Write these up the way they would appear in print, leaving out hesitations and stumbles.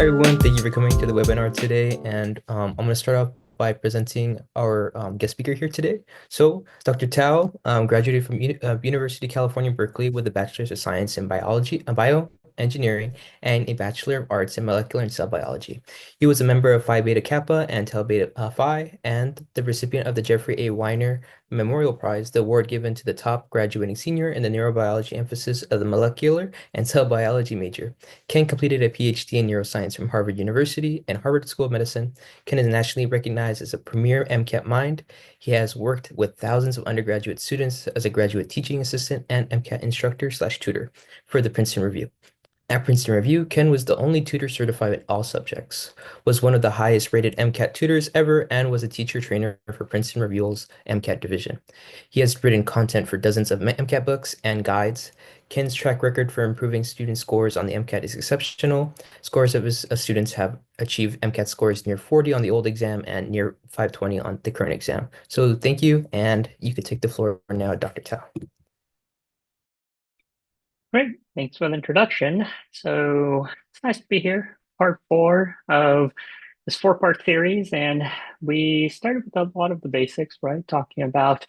Hi everyone, thank you for coming to the webinar today. And I'm going to start off by presenting our guest speaker here today. So, Dr. Tao graduated from University of California, Berkeley with a Bachelor's of Science in Biology, Bioengineering, and a Bachelor of Arts in Molecular and Cell Biology. He was a member of Phi Beta Kappa and Tau Beta Phi, and the recipient of the Jeffrey A. Weiner Memorial Prize, the award given to the top graduating senior in the neurobiology emphasis of the molecular and cell biology major. Ken completed a PhD in neuroscience from Harvard University and Harvard School of Medicine. Ken is nationally recognized as a premier MCAT mind. He has worked with thousands of undergraduate students as a graduate teaching assistant and MCAT instructor/tutor for the Princeton Review. At Princeton Review, Ken was the only tutor certified in all subjects, was one of the highest rated MCAT tutors ever, and was a teacher trainer for Princeton Review's MCAT division. He has written content for dozens of MCAT books and guides. Ken's track record for improving student scores on the MCAT is exceptional. Scores of his students have achieved MCAT scores near 40 on the old exam and near 520 on the current exam. So thank you, and you can take the floor now, Dr. Tao. Great, thanks for the introduction. So it's nice to be here, part four of this four-part series, and we started with a lot of the basics, right? Talking about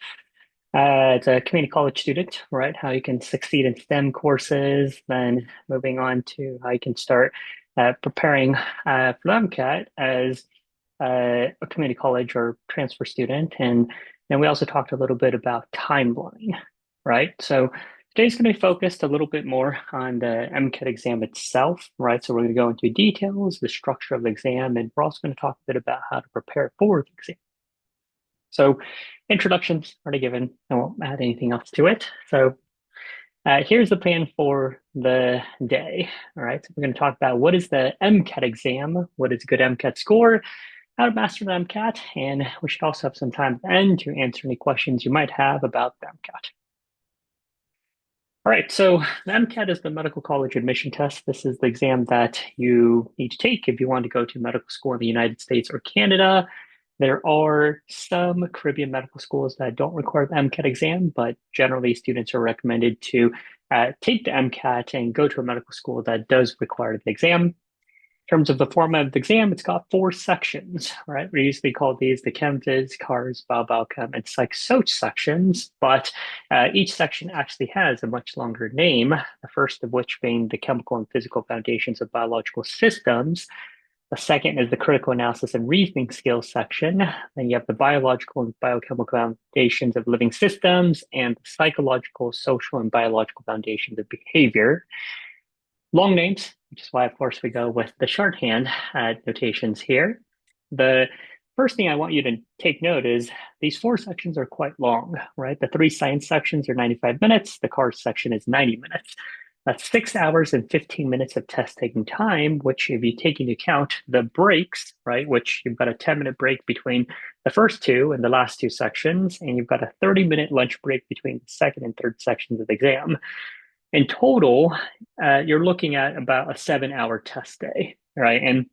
as a community college student, right? How you can succeed in STEM courses, then moving on to how you can start preparing for the MCAT as a community college or transfer student. And then we also talked a little bit about timeline, right? So today's going to be focused a little bit more on the MCAT exam itself, right? So we're going to go into details, the structure of the exam, and we're also going to talk a bit about how to prepare for the exam. So introductions already given. I won't add anything else to it. So here's the plan for the day. All right. So we're going to talk about what is the MCAT exam, what is a good MCAT score, how to master the MCAT, and we should also have some time at the end to answer any questions you might have about the MCAT. All right, so the MCAT is the medical college admission test. This is the exam that you need to take if you want to go to medical school in the United States or Canada. There are some Caribbean medical schools that don't require the MCAT exam, but generally students are recommended to take the MCAT and go to a medical school that does require the exam. In terms of the format of the exam, it's got four sections, right? We usually call these the Chem Phys, Cars, Biochem, and Psych Soc sections, but each section actually has a much longer name, the first of which being the Chemical and Physical Foundations of Biological Systems. The second is the Critical Analysis and Reasoning Skills section. Then you have the Biological and Biochemical Foundations of Living Systems and the Psychological, Social, and Biological Foundations of Behavior. Long names, which is why, of course, we go with the shorthand notations here. The first thing I want you to take note is these four sections are quite long, right? The three science sections are 95 minutes. The cars section is 90 minutes. That's 6 hours and 15 minutes of test taking time, which if you take into account the breaks, right, which you've got a 10-minute break between the first two and the last two sections, and you've got a 30-minute lunch break between the second and third sections of the exam. In total, you're looking at about a 7-hour test day, right? And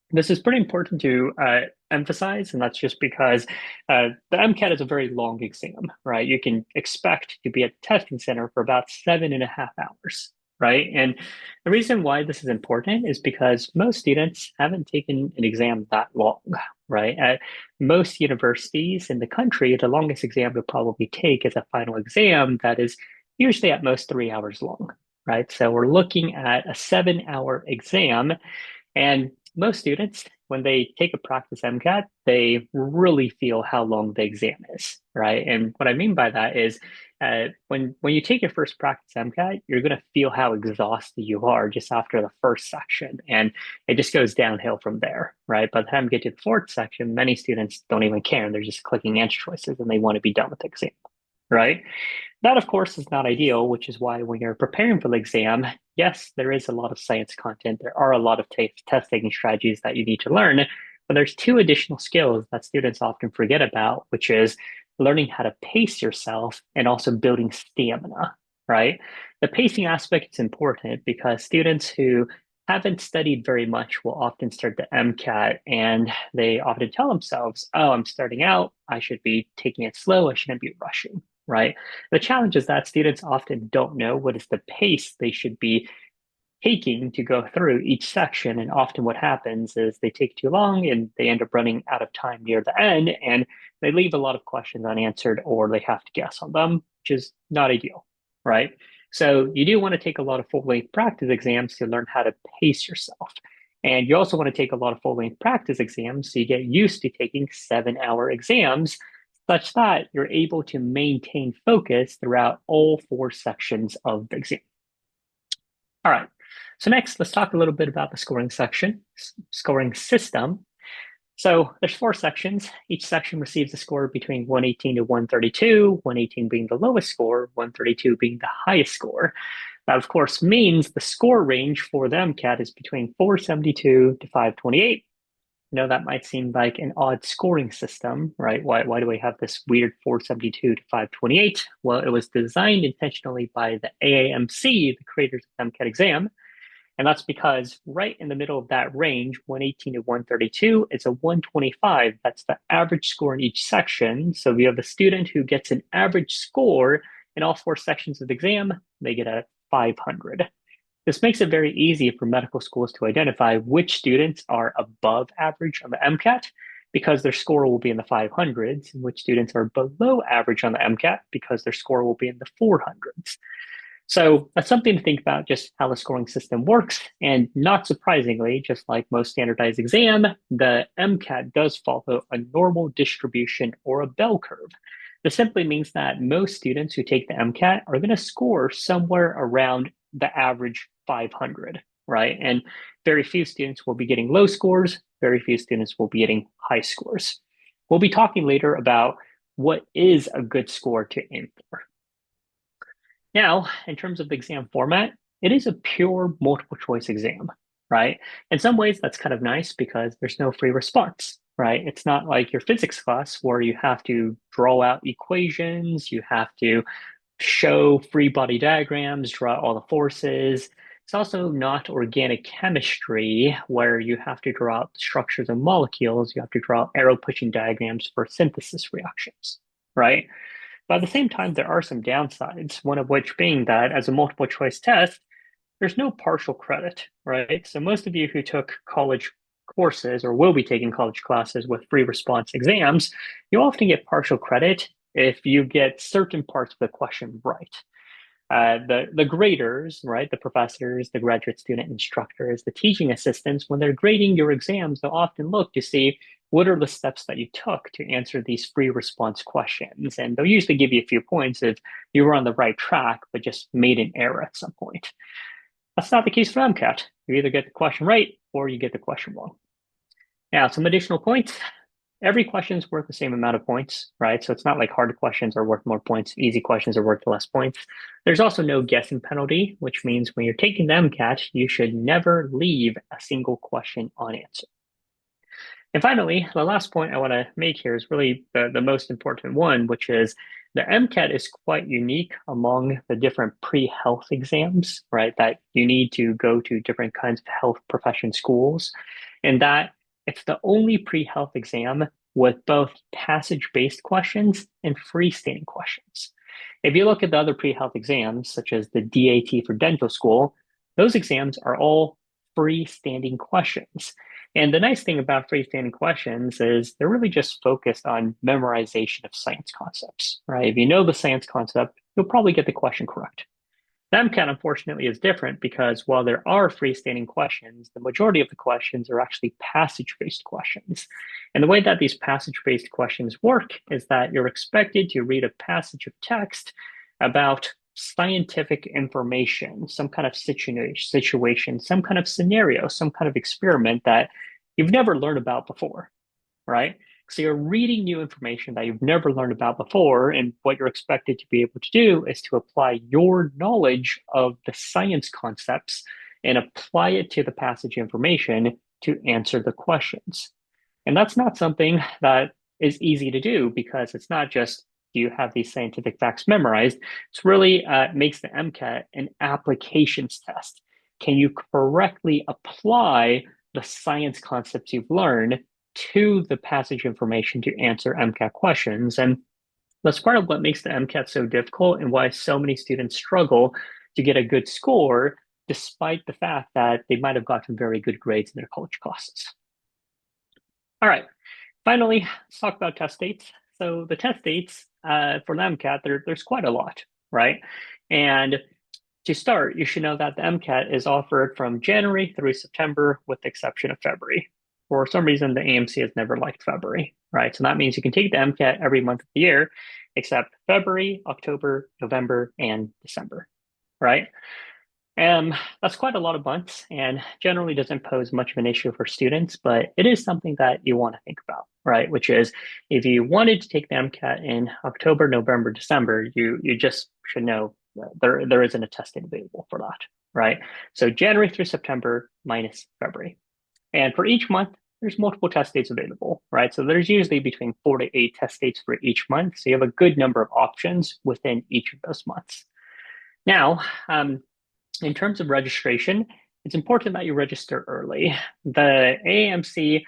this is pretty important to emphasize, and that's just because the MCAT is a very long exam, right? You can expect to be at the testing center for about 7.5 hours, right? And the reason why this is important is because most students haven't taken an exam that long, right? At most universities in the country, the longest exam you'll probably take is a final exam that is usually at most 3 hours long, right? So we're looking at a 7-hour exam. And most students, when they take a practice MCAT, they really feel how long the exam is, right? And what I mean by that is when you take your first practice MCAT, you're going to feel how exhausted you are just after the first section. And it just goes downhill from there, right? By the time you get to the fourth section, many students don't even care. They're just clicking answer choices and they want to be done with the exam, right? That, of course, is not ideal, which is why when you're preparing for the exam, yes, there is a lot of science content. There are a lot of test taking strategies that you need to learn, but there's two additional skills that students often forget about, which is learning how to pace yourself and also building stamina, right? The pacing aspect is important because students who haven't studied very much will often start the MCAT and they often tell themselves, oh, I'm starting out. I should be taking it slow. I shouldn't be rushing, right? The challenge is that students often don't know what is the pace they should be taking to go through each section. And often what happens is they take too long and they end up running out of time near the end, and they leave a lot of questions unanswered or they have to guess on them, which is not ideal, right? So you do want to take a lot of full-length practice exams to learn how to pace yourself. And you also want to take a lot of full-length practice exams so you get used to taking 7-hour exams such that you're able to maintain focus throughout all 4 sections of the exam. All right. So next, let's talk a little bit about the scoring system. So there's 4 sections. Each section receives a score between 118 to 132, 118 being the lowest score, 132 being the highest score. That, of course, means the score range for the MCAT is between 472 to 528. I know that might seem like an odd scoring system, right? Why do we have this weird 472 to 528? Well, it was designed intentionally by the AAMC, the creators of the MCAT exam. And that's because right in the middle of that range, 118 to 132, it's a 125. That's the average score in each section. So if you have a student who gets an average score in all 4 sections of the exam, they get a 500. This makes it very easy for medical schools to identify which students are above average on the MCAT because their score will be in the 500s, and which students are below average on the MCAT because their score will be in the 400s. So that's something to think about, just how the scoring system works. And not surprisingly, just like most standardized exam, the MCAT does follow a normal distribution or a bell curve. This simply means that most students who take the MCAT are going to score somewhere around the average 500, right? And very few students will be getting low scores. Very few students will be getting high scores. We'll be talking later about what is a good score to aim for. Now, in terms of the exam format, it is a pure multiple choice exam, right? In some ways, that's kind of nice because there's no free response, right? It's not like your physics class where you have to draw out equations, you have to show free body diagrams, draw all the forces. It's also not organic chemistry where you have to draw out structures of molecules, you have to draw arrow pushing diagrams for synthesis reactions, right? But at the same time, there are some downsides, one of which being that as a multiple choice test, there's no partial credit, right? So most of you who took college courses or will be taking college classes with free response exams, you often get partial credit if you get certain parts of the question right. The graders, right, the professors, the graduate student instructors, the teaching assistants, when they're grading your exams, they'll often look to see what are the steps that you took to answer these free response questions. And they'll usually give you a few points if you were on the right track, but just made an error at some point. That's not the case for MCAT. You either get the question right or you get the question wrong. Now, some additional points. Every question is worth the same amount of points, right? So it's not like hard questions are worth more points, easy questions are worth less points. There's also no guessing penalty, which means when you're taking the MCAT, you should never leave a single question unanswered. And finally, the last point I want to make here is really the most important one, which is the MCAT is quite unique among the different pre-health exams, right? That you need to go to different kinds of health profession schools. And that it's the only pre-health exam with both passage-based questions and freestanding questions. If you look at the other pre-health exams, such as the DAT for dental school, those exams are all freestanding questions. And the nice thing about freestanding questions is they're really just focused on memorization of science concepts, right? If you know the science concept, you'll probably get the question correct. The MCAT, unfortunately, is different because while there are freestanding questions, the majority of the questions are actually passage-based questions. And the way that these passage-based questions work is that you're expected to read a passage of text about scientific information, some kind of situation, some kind of scenario, some kind of experiment that you've never learned about before, right? So you're reading new information that you've never learned about before, and what you're expected to be able to do is to apply your knowledge of the science concepts and apply it to the passage information to answer the questions. And that's not something that is easy to do because it's not just do you have these scientific facts memorized. It's really makes the MCAT an applications test. Can you correctly apply the science concepts you've learned to the passage information to answer MCAT questions? And that's part of what makes the MCAT so difficult and why so many students struggle to get a good score, despite the fact that they might have gotten very good grades in their college classes. All right, finally, let's talk about test dates. So the test dates for the MCAT, there's quite a lot, right? And to start, you should know that the MCAT is offered from January through September, with the exception of February. For some reason, the AMC has never liked February, right? So that means you can take the MCAT every month of the year, except February, October, November, and December, right? That's quite a lot of months and generally doesn't pose much of an issue for students, but it is something that you want to think about, right? Which is if you wanted to take the MCAT in October, November, December, you just should know there isn't a test date available for that, right? So January through September minus February. And for each month, there's multiple test dates available, right? So there's usually between 4 to 8 test dates for each month. So you have a good number of options within each of those months. Now, in terms of registration, it's important that you register early. The AAMC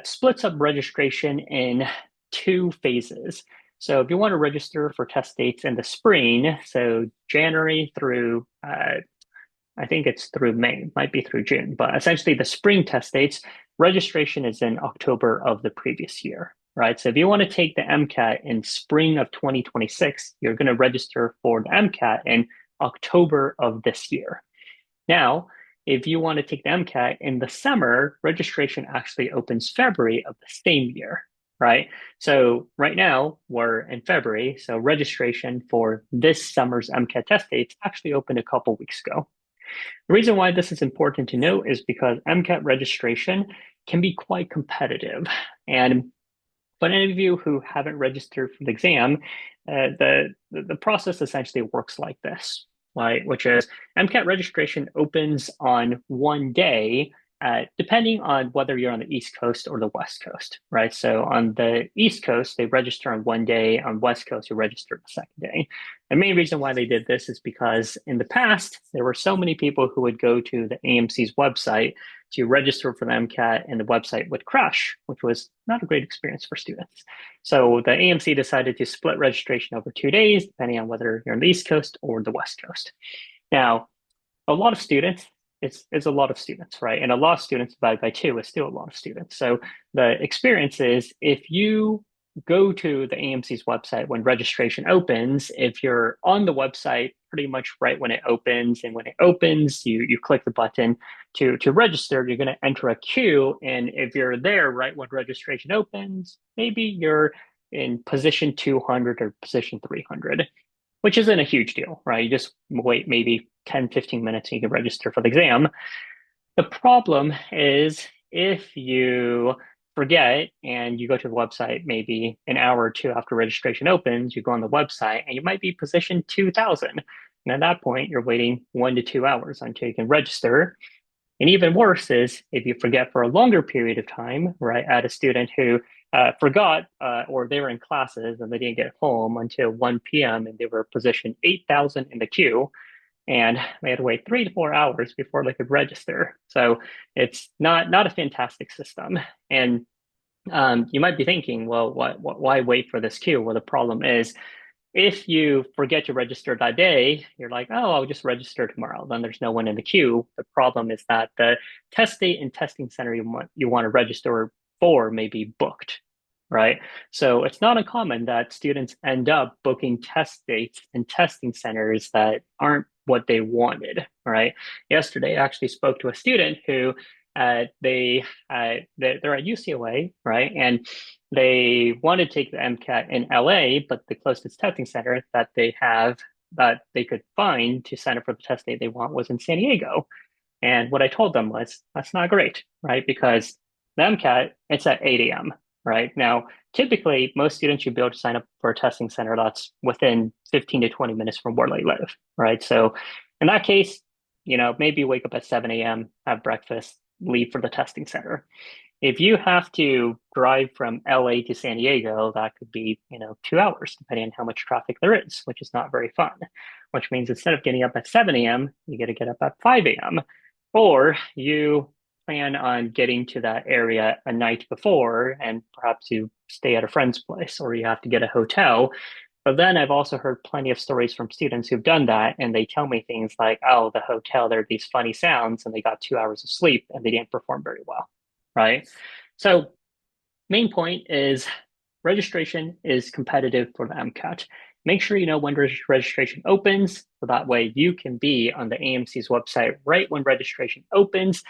splits up registration in 2 phases. So if you want to register for test dates in the spring, so January through, I think it's through May, might be through June, but essentially the spring test dates, registration is in October of the previous year, right? So if you want to take the MCAT in spring of 2026, you're going to register for the MCAT in October of this year. Now, if you want to take the MCAT in the summer, registration actually opens February of the same year, right? So right now we're in February, so registration for this summer's MCAT test dates actually opened a couple weeks ago. The reason why this is important to note is because MCAT registration can be quite competitive. And for any of you who haven't registered for the exam, the process essentially works like this, right? Which is MCAT registration opens on one day, depending on whether you're on the East Coast or the West Coast, right? So on the East Coast, they register on one day. On West Coast, you register the second day. The main reason why they did this is because in the past, there were so many people who would go to the AMC's website to register for the MCAT, and the website would crash, which was not a great experience for students. So the AMC decided to split registration over 2 days, depending on whether you're on the East Coast or the West Coast. Now, a lot of students, it's a lot of students, right? And a lot of students divided by 2 is still a lot of students. So the experience is if you go to the AMC's website when registration opens, if you're on the website pretty much right when it opens, and when it opens, you click the button to register, you're going to enter a queue. And if you're there right when registration opens, maybe you're in position 200 or position 300, which isn't a huge deal, right? You just wait maybe 10, 15 minutes and you can register for the exam. The problem is if you forget and you go to the website maybe an hour or 2 after registration opens, you go on the website and you might be position 2000. And at that point, you're waiting 1 to 2 hours until you can register. And even worse is if you forget for a longer period of time, right? I had a student who forgot or they were in classes and they didn't get home until 1 p.m. and they were position 8,000 in the queue, and they had to wait 3 to 4 hours before they could register. So it's not a fantastic system. And you might be thinking, well, why wait for this queue? Well, the problem is if you forget to register that day, you're like, oh, I'll just register tomorrow. Then there's no one in the queue. The problem is that the test date and testing center you want to register for may be booked, right? So it's not uncommon that students end up booking test dates and testing centers that aren't what they wanted, right? Yesterday, I actually spoke to a student who they're at UCLA, right? And they wanted to take the MCAT in LA, but the closest testing center that they have that they could find to sign up for the test date they want was in San Diego. And what I told them was, that's not great, right? Because the MCAT, it's at 8 a.m., right? Now, typically, most students should be able to sign up for a testing center that's within 15 to 20 minutes from where they live, right? So in that case, maybe wake up at 7 a.m., have breakfast, leave for the testing center. If you have to drive from LA to San Diego, that could be, 2 hours, depending on how much traffic there is, which is not very fun, which means instead of getting up at 7 a.m., you got to get up at 5 a.m. Or you plan on getting to that area a night before and perhaps you stay at a friend's place or you have to get a hotel. But then I've also heard plenty of stories from students who've done that, and they tell me things like, oh, the hotel, there are these funny sounds, and they got 2 hours of sleep and they didn't perform very well, right? So, main point is registration is competitive for the MCAT. Make sure you know when registration opens, so that way you can be on the AMC's website right when registration opens,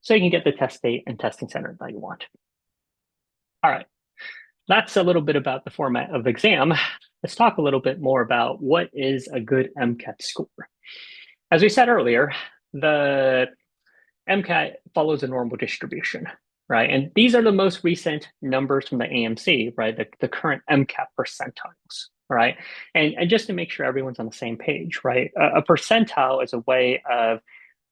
so you can get the test date and testing center that you want. All right, that's a little bit about the format of the exam. Let's talk a little bit more about what is a good MCAT score. As we said earlier, the MCAT follows a normal distribution, right? And these are the most recent numbers from the AMC, right? The current MCAT percentiles, right? And just to make sure everyone's on the same page, right? A percentile is a way of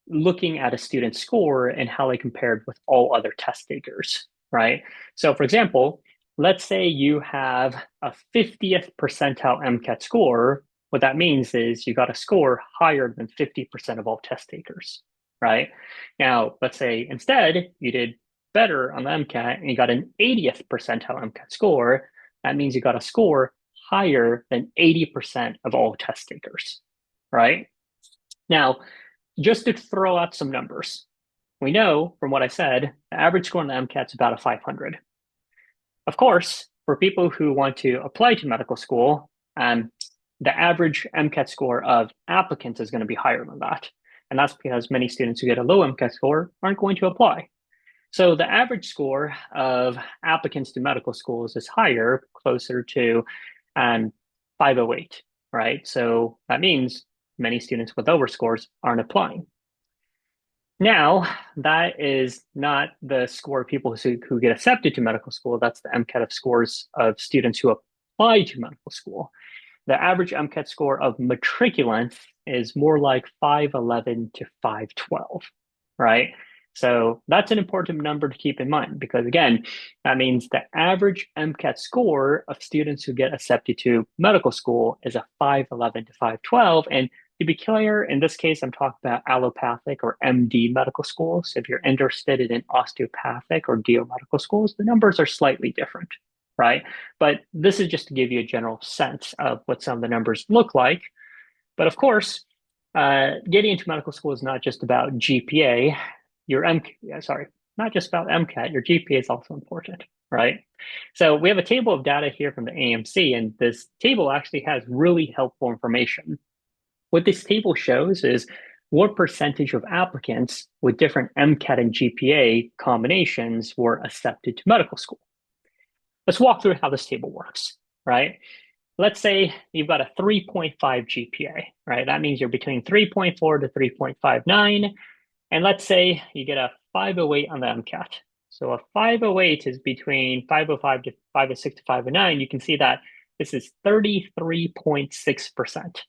looking at a student's score and how they compared with all other test takers, right? So, for example, let's say you have a 50th percentile MCAT score. What that means is you got a score higher than 50% of all test takers, right? Now, let's say instead you did better on the MCAT and you got an 80th percentile MCAT score. That means you got a score higher than 80% of all test takers, right? Now, just to throw out some numbers, we know from what I said, the average score on the MCAT is about a 500. Of course, for people who want to apply to medical school, the average MCAT score of applicants is going to be higher than that. And that's because many students who get a low MCAT score aren't going to apply. So the average score of applicants to medical schools is higher, closer to 508, right? So that means many students with lower scores aren't applying. Now, that is not the score of people who get accepted to medical school. That's the MCAT of scores of students who apply to medical school. The average MCAT score of matriculants is more like 511 to 512, right? So that's an important number to keep in mind because, again, that means the average MCAT score of students who get accepted to medical school is a 511 to 512. And to be clear, in this case, I'm talking about allopathic or MD medical schools. If you're interested in osteopathic or DO medical schools, the numbers are slightly different, right? But this is just to give you a general sense of what some of the numbers look like. But of course, getting into medical school is not just about GPA. Not just about MCAT. Your GPA is also important, right? So we have a table of data here from the AMC, and this table actually has really helpful information. What this table shows is what percentage of applicants with different MCAT and GPA combinations were accepted to medical school. Let's walk through how this table works, right? Let's say you've got a 3.5 GPA, right? That means you're between 3.4 to 3.59. And let's say you get a 508 on the MCAT. So a 508 is between 505 to 506 to 509. You can see that this is 33.6%.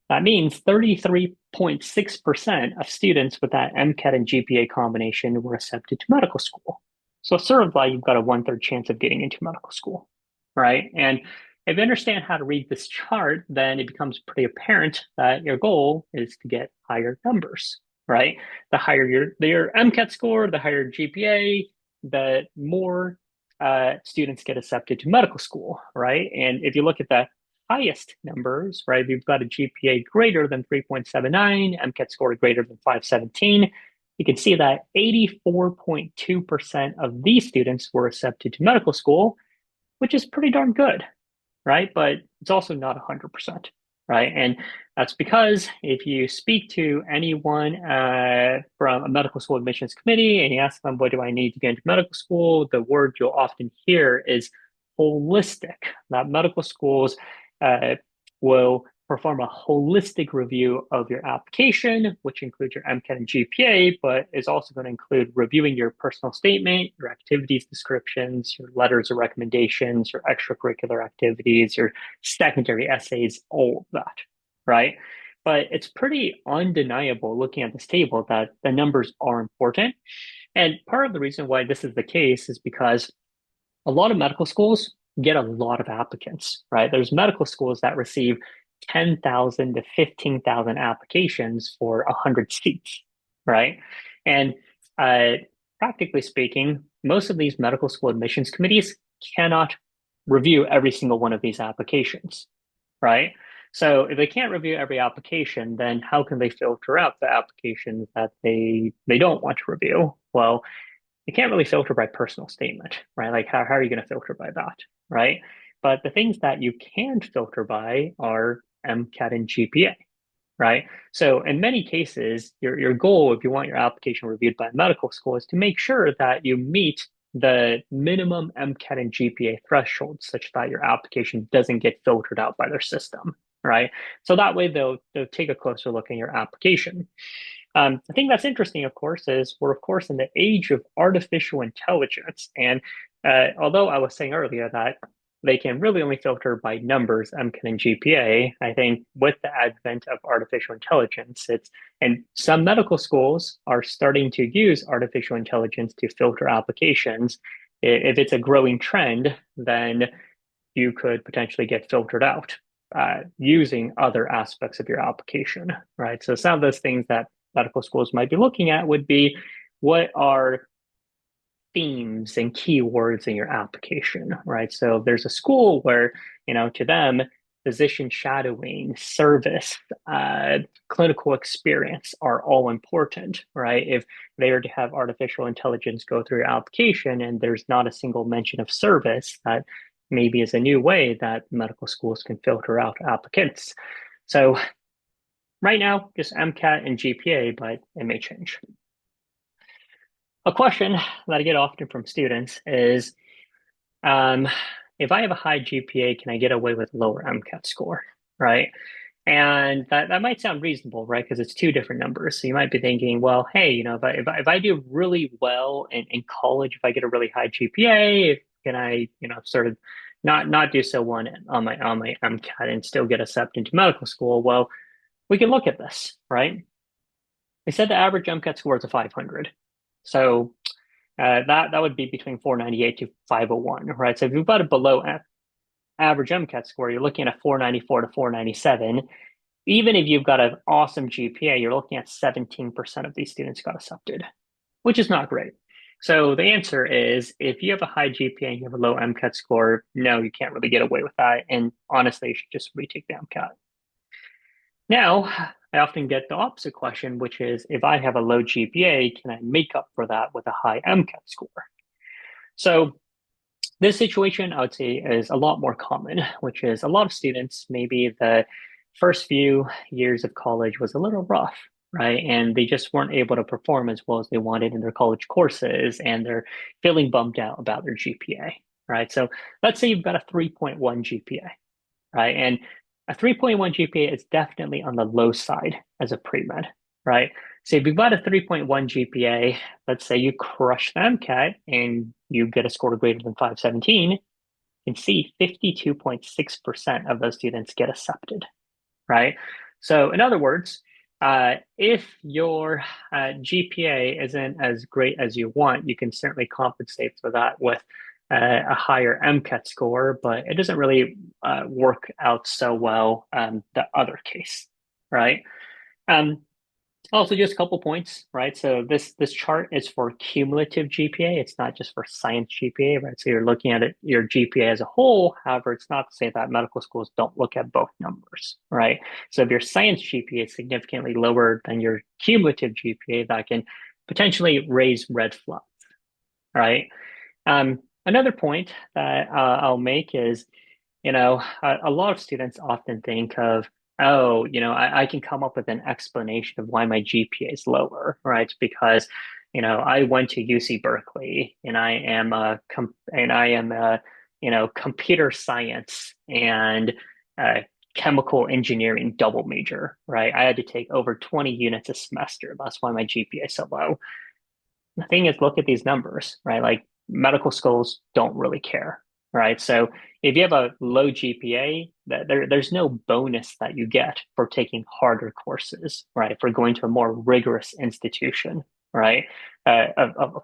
That means 33.6% of students with that MCAT and GPA combination were accepted to medical school. So sort of like you've got a 1/3 chance of getting into medical school, right? And if you understand how to read this chart, then it becomes pretty apparent that your goal is to get higher numbers, right? The higher your MCAT score, the higher GPA, the more students get accepted to medical school, right? And if you look at the highest numbers, right, if you've got a GPA greater than 3.79, MCAT score greater than 517, you can see that 84.2% of these students were accepted to medical school, which is pretty darn good, right? But it's also not 100%, right? And that's because if you speak to anyone from a medical school admissions committee and you ask them, what do I need to get into medical school? The word you'll often hear is holistic. That medical schools will perform a holistic review of your application, which includes your MCAT and GPA, but is also going to include reviewing your personal statement, your activities descriptions, your letters of recommendations, your extracurricular activities, your secondary essays, all of that, right? But it's pretty undeniable looking at this table that the numbers are important. And part of the reason why this is the case is because a lot of medical schools get a lot of applicants, right? There's medical schools that receive 10,000 to 15,000 applications for 100 seats, right? And practically speaking, most of these medical school admissions committees cannot review every single one of these applications. right? So if they can't review every application, then how can they filter out the applications that they don't want to review? Well, you can't really filter by personal statement, right? Like how are you going to filter by that, right? But the things that you can filter by are MCAT and GPA, right? So in many cases, your goal, if you want your application reviewed by a medical school, is to make sure that you meet the minimum MCAT and GPA threshold such that your application doesn't get filtered out by their system, right? So that way they'll take a closer look in your application. The thing that's interesting, of course, is we're, of course, in the age of artificial intelligence. And although I was saying earlier that they can really only filter by numbers, MCAT and GPA, I think with the advent of artificial intelligence, and some medical schools are starting to use artificial intelligence to filter applications. If it's a growing trend, then you could potentially get filtered out using other aspects of your application, right? So some of those things that medical schools might be looking at would be what are themes and keywords in your application, right? So there's a school where, to them, physician shadowing, service, clinical experience are all important, right? If they are to have artificial intelligence go through your application and there's not a single mention of service, that maybe is a new way that medical schools can filter out applicants. So right now, just MCAT and GPA, but it may change. A question that I get often from students is, um, if I have a high GPA, can I get away with lower MCAT score, right? And that might sound reasonable, right? Because it's two different numbers. So you might be thinking, well, hey, if I do really well in college, if I get a really high GPA, can I, sort of not do so one on my MCAT and still get accepted into medical school? Well, we can look at this, right? They said the average MCAT score is a 500. So that would be between 498 to 501, right? So if you've got a below average MCAT score, you're looking at a 494 to 497. Even if you've got an awesome GPA, you're looking at 17% of these students got accepted, which is not great. So the answer is if you have a high GPA and you have a low MCAT score, no, you can't really get away with that. And honestly, you should just retake the MCAT. Now, I often get the opposite question, which is if I have a low GPA, can I make up for that with a high MCAT score? So this situation, I would say, is a lot more common, which is a lot of students, maybe the first few years of college was a little rough, right? And they just weren't able to perform as well as they wanted in their college courses, and they're feeling bummed out about their GPA, right? So let's say you've got a 3.1 GPA, right? And a 3.1 GPA is definitely on the low side as a pre-med, right? So if you've got a 3.1 GPA, let's say you crush the MCAT and you get a score greater than 517, you can see 52.6% of those students get accepted, right? So in other words, if your GPA isn't as great as you want, you can certainly compensate for that with a higher MCAT score, but it doesn't really work out so well the other case, right? Um, Also, just a couple points, right? So this chart is for cumulative GPA. It's not just for science GPA, right? So you're looking at it, your GPA as a whole. However, it's not to say that medical schools don't look at both numbers, right? So if your science GPA is significantly lower than your cumulative GPA, that can potentially raise red flags, right? Another point that I'll make is, a lot of students often think of, oh, I can come up with an explanation of why my GPA is lower, right? Because, I went to UC Berkeley and I am a, computer science and chemical engineering double major, right? I had to take over 20 units a semester. That's why my GPA is so low. The thing is, look at these numbers, right? Like medical schools don't really care, right? So if you have a low GPA, there's no bonus that you get for taking harder courses, right? For going to a more rigorous institution, right? A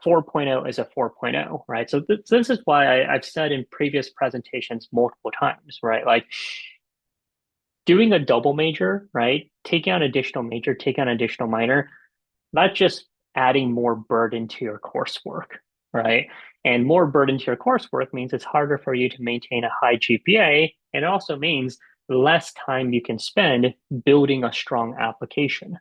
4.0 is a 4.0, right? So this is why I've said in previous presentations multiple times, right? Like doing a double major, right? Taking on additional major, taking on additional minor, not just adding more burden to your coursework, right? And more burden to your coursework means it's harder for you to maintain a high GPA. And it also means less time you can spend building a strong application,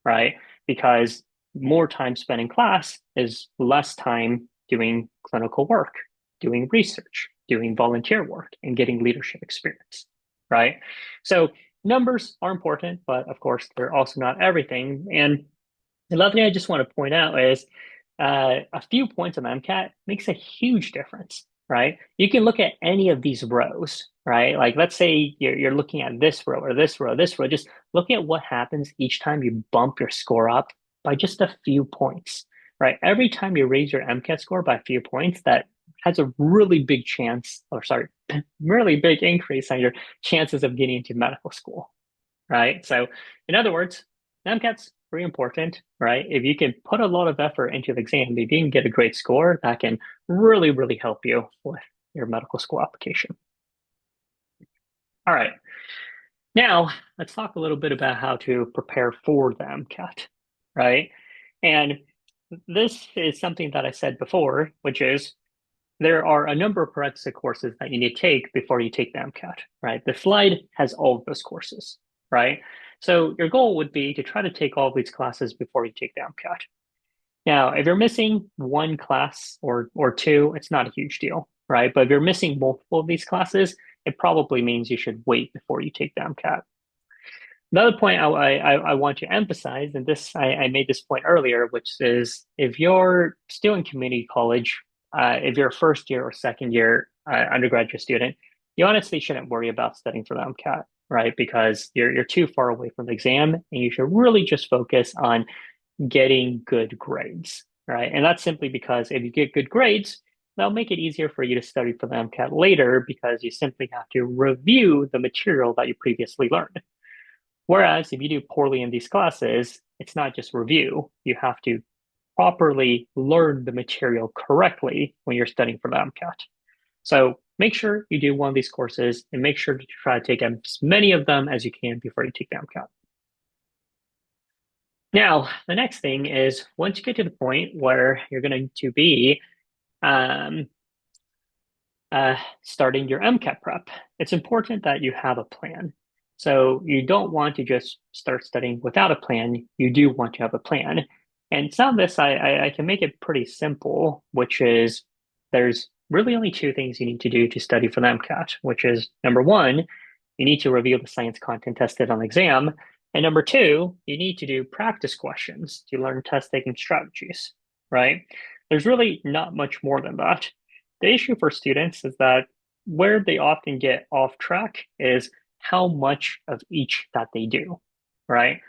right? Because more time spent in class is less time doing clinical work, doing research, doing volunteer work, and getting leadership experience, right? So numbers are important, but of course, they're also not everything. And another thing I just want to point out is a few points of MCAT makes a huge difference, right? You can look at any of these rows, right? Like let's say you're looking at this row or this row, this row, just look at what happens each time you bump your score up by just a few points, right? Every time you raise your MCAT score by a few points, that has a really big chance, or sorry, really big increase on your chances of getting into medical school, right? So, in other words, MCAT's very important, right? If you can put a lot of effort into the exam, if you can get a great score, that can really, really help you with your medical school application. All right, now let's talk a little bit about how to prepare for the MCAT, right? And this is something that I said before, which is there are a number of prerequisite courses that you need to take before you take the MCAT, right? The slide has all of those courses, right? So your goal would be to try to take all of these classes before you take the MCAT. Now, if you're missing one class or two, it's not a huge deal, right? But if you're missing multiple of these classes, it probably means you should wait before you take the MCAT. Another point I want to emphasize, and this I made this point earlier, which is if you're still in community college, if you're a first year or second year undergraduate student, you honestly shouldn't worry about studying for the MCAT, right? Because you're too far away from the exam, and you should really just focus on getting good grades, right? And that's simply because if you get good grades, that'll make it easier for you to study for the MCAT later because you simply have to review the material that you previously learned. Whereas if you do poorly in these classes, it's not just review. You have to properly learn the material correctly when you're studying for the MCAT. So make sure you do one of these courses and make sure to try to take as many of them as you can before you take the MCAT. Now, the next thing is once you get to the point where you're going to be um, starting your MCAT prep, it's important that you have a plan. So you don't want to just start studying without a plan. You do want to have a plan. And some of this, I can make it pretty simple, which is there's really only two things you need to do to study for the MCAT, which is number one, you need to review the science content tested on the exam. And number two, you need to do practice questions to learn test taking strategies, right? There's really not much more than that. The issue for students is that where they often get off track is how much of each that they do, right?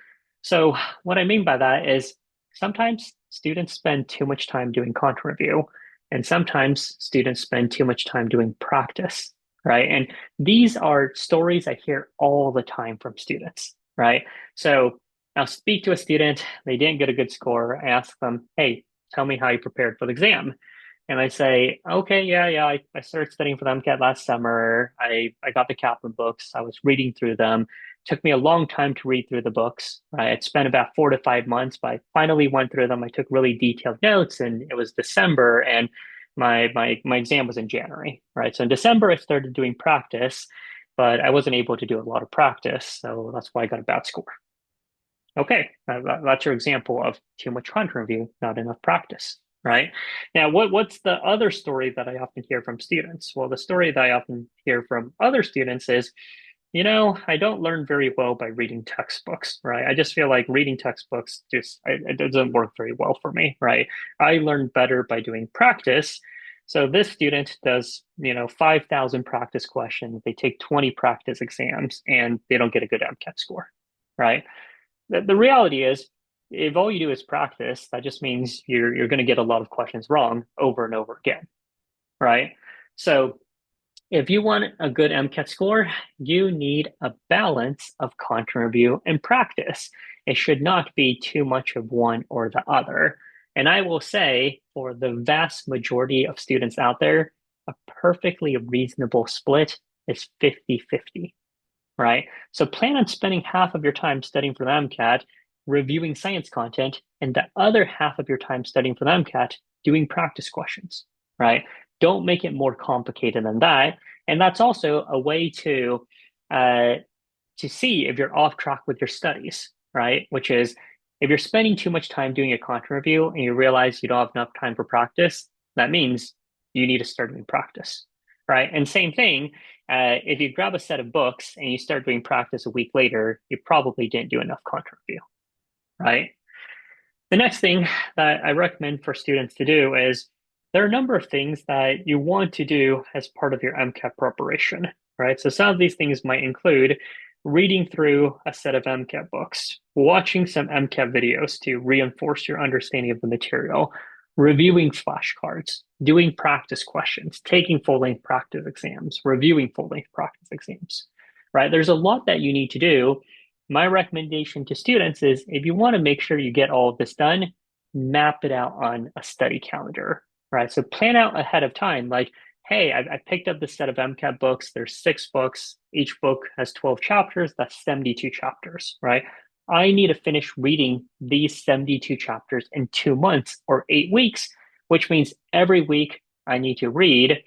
So what I mean by that is sometimes students spend too much time doing content review, and sometimes students spend too much time doing practice, right? And these are stories I hear all the time from students, right? So I'll speak to a student, they didn't get a good score. I ask them, hey, tell me how you prepared for the exam. And I say, okay, yeah, I started studying for the MCAT last summer. I got the Kaplan books. I was reading through them. Took me a long time to read through the books. I had spent about 4 to 5 months, but I finally went through them. I took really detailed notes, and it was December, and my exam was in January, right? So in December, I started doing practice, but I wasn't able to do a lot of practice, so that's why I got a bad score. Okay, that's your example of too much content review, not enough practice, right? Now, what's the other story that I often hear from students? Well, the story that I often hear from other students is, I don't learn very well by reading textbooks, right? I just feel like reading textbooks it doesn't work very well for me, right? I learn better by doing practice. So this student does, 5,000 practice questions. They take 20 practice exams and they don't get a good MCAT score, right? The reality is, if all you do is practice, that just means you're going to get a lot of questions wrong over and over again, right? So if you want a good MCAT score, you need a balance of content review and practice. It should not be too much of one or the other. And I will say, for the vast majority of students out there, a perfectly reasonable split is 50-50, right? So plan on spending half of your time studying for the MCAT, reviewing science content, and the other half of your time studying for the MCAT, doing practice questions, right? Don't make it more complicated than that. And that's also a way to uh, to see if you're off track with your studies, right? Which is if you're spending too much time doing a content review and you realize you don't have enough time for practice, that means you need to start doing practice, right? And same thing, if you grab a set of books and you start doing practice a week later, you probably didn't do enough content review, right? The next thing that I recommend for students to do is there are a number of things that you want to do as part of your MCAT preparation, right? So some of these things might include reading through a set of MCAT books, watching some MCAT videos to reinforce your understanding of the material, reviewing flashcards, doing practice questions, taking full-length practice exams, reviewing full-length practice exams, right? There's a lot that you need to do. My recommendation to students is if you want to make sure you get all of this done, map it out on a study calendar, right? So plan out ahead of time, like, hey, I picked up this set of MCAT books. There's 6 books. Each book has 12 chapters. That's 72 chapters, right? I need to finish reading these 72 chapters in 2 months or 8 weeks, which means every week I need to read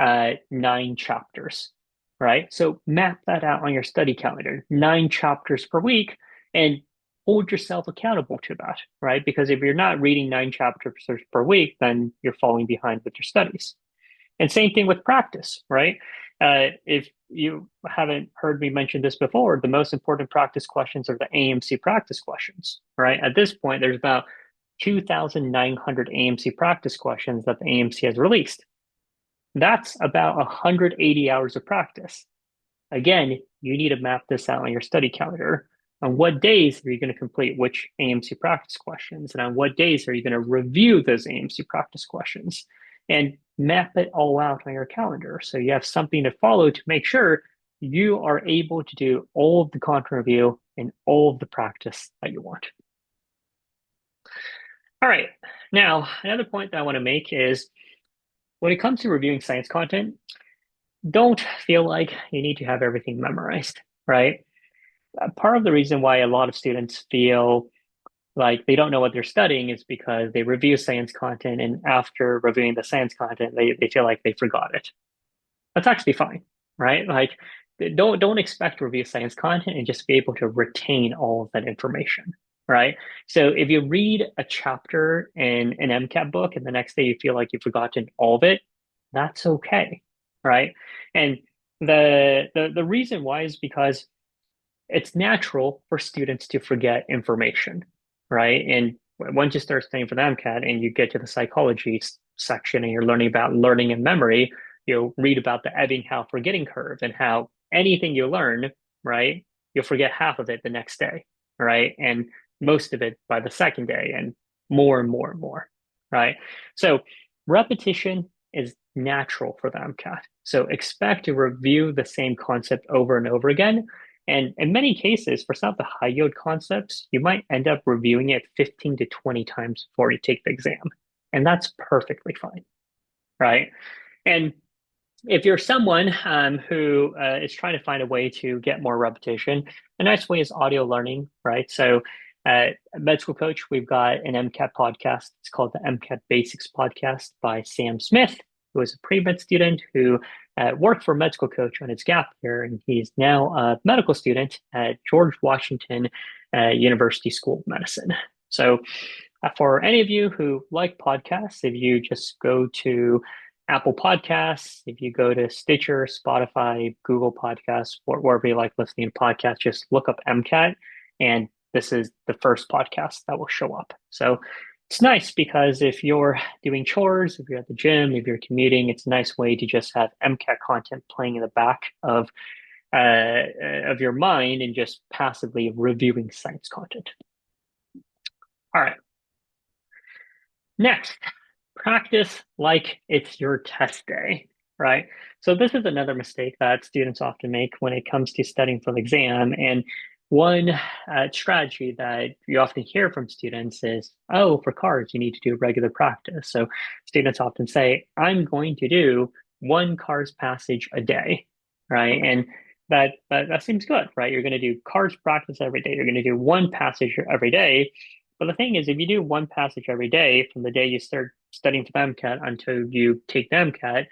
9 chapters, right? So map that out on your study calendar, 9 chapters per week, and hold yourself accountable to that, right? Because if you're not reading 9 chapters per week, then you're falling behind with your studies. And same thing with practice, right? If you haven't heard me mention this before, the most important practice questions are the AMC practice questions, right? At this point, there's about 2,900 AMC practice questions that the AMC has released. That's about 180 hours of practice. Again, you need to map this out on your study calendar. On what days are you going to complete which AMC practice questions? And on what days are you going to review those AMC practice questions? And map it all out on your calendar so you have something to follow to make sure you are able to do all of the content review and all of the practice that you want. All right. Now, another point that I want to make is when it comes to reviewing science content, don't feel like you need to have everything memorized, right? Part of the reason why a lot of students feel like they don't know what they're studying is because they review science content and after reviewing the science content, they feel like they forgot it. That's actually fine, right? Like don't expect to review science content and just be able to retain all of that information, right? So if you read a chapter in an MCAT book and the next day you feel like you've forgotten all of it, that's okay, right? And the reason why is because it's natural for students to forget information, right? And once you start studying for the MCAT and you get to the psychology section and you're learning about learning and memory, you'll read about the Ebbinghaus forgetting curve and how anything you learn, right, you'll forget half of it the next day, right? And most of it by the second day and more and more and more, right? So repetition is natural for the MCAT. So expect to review the same concept over and over again. And in many cases, for some of the high yield concepts, you might end up reviewing it 15 to 20 times before you take the exam. And that's perfectly fine, right? And if you're someone who is trying to find a way to get more repetition, a nice way is audio learning, right? So at MedSchool Coach, we've got an MCAT podcast. It's called the MCAT Basics Podcast by Sam Smith, who is a pre-med student who worked for MedSchool Coach on his gap year, and he's now a medical student at George Washington University School of Medicine. So for any of you who like podcasts, if you just go to Apple Podcasts, if you go to Stitcher, Spotify, Google Podcasts, or wherever you like listening to podcasts, just look up MCAT, and this is the first podcast that will show up. So it's nice because if you're doing chores, if you're at the gym, if you're commuting, it's a nice way to just have MCAT content playing in the back of your mind and just passively reviewing science content. All right. Next, practice like it's your test day, right? So this is another mistake that students often make when it comes to studying for the exam. And one strategy that you often hear from students is, oh, for cards, you need to do regular practice. So students often say, I'm going to do one cards passage a day, right? And that seems good, right? You're going to do cards practice every day. You're going to do one passage every day. But the thing is, if you do one passage every day from the day you start studying for the MCAT until you take the MCAT, it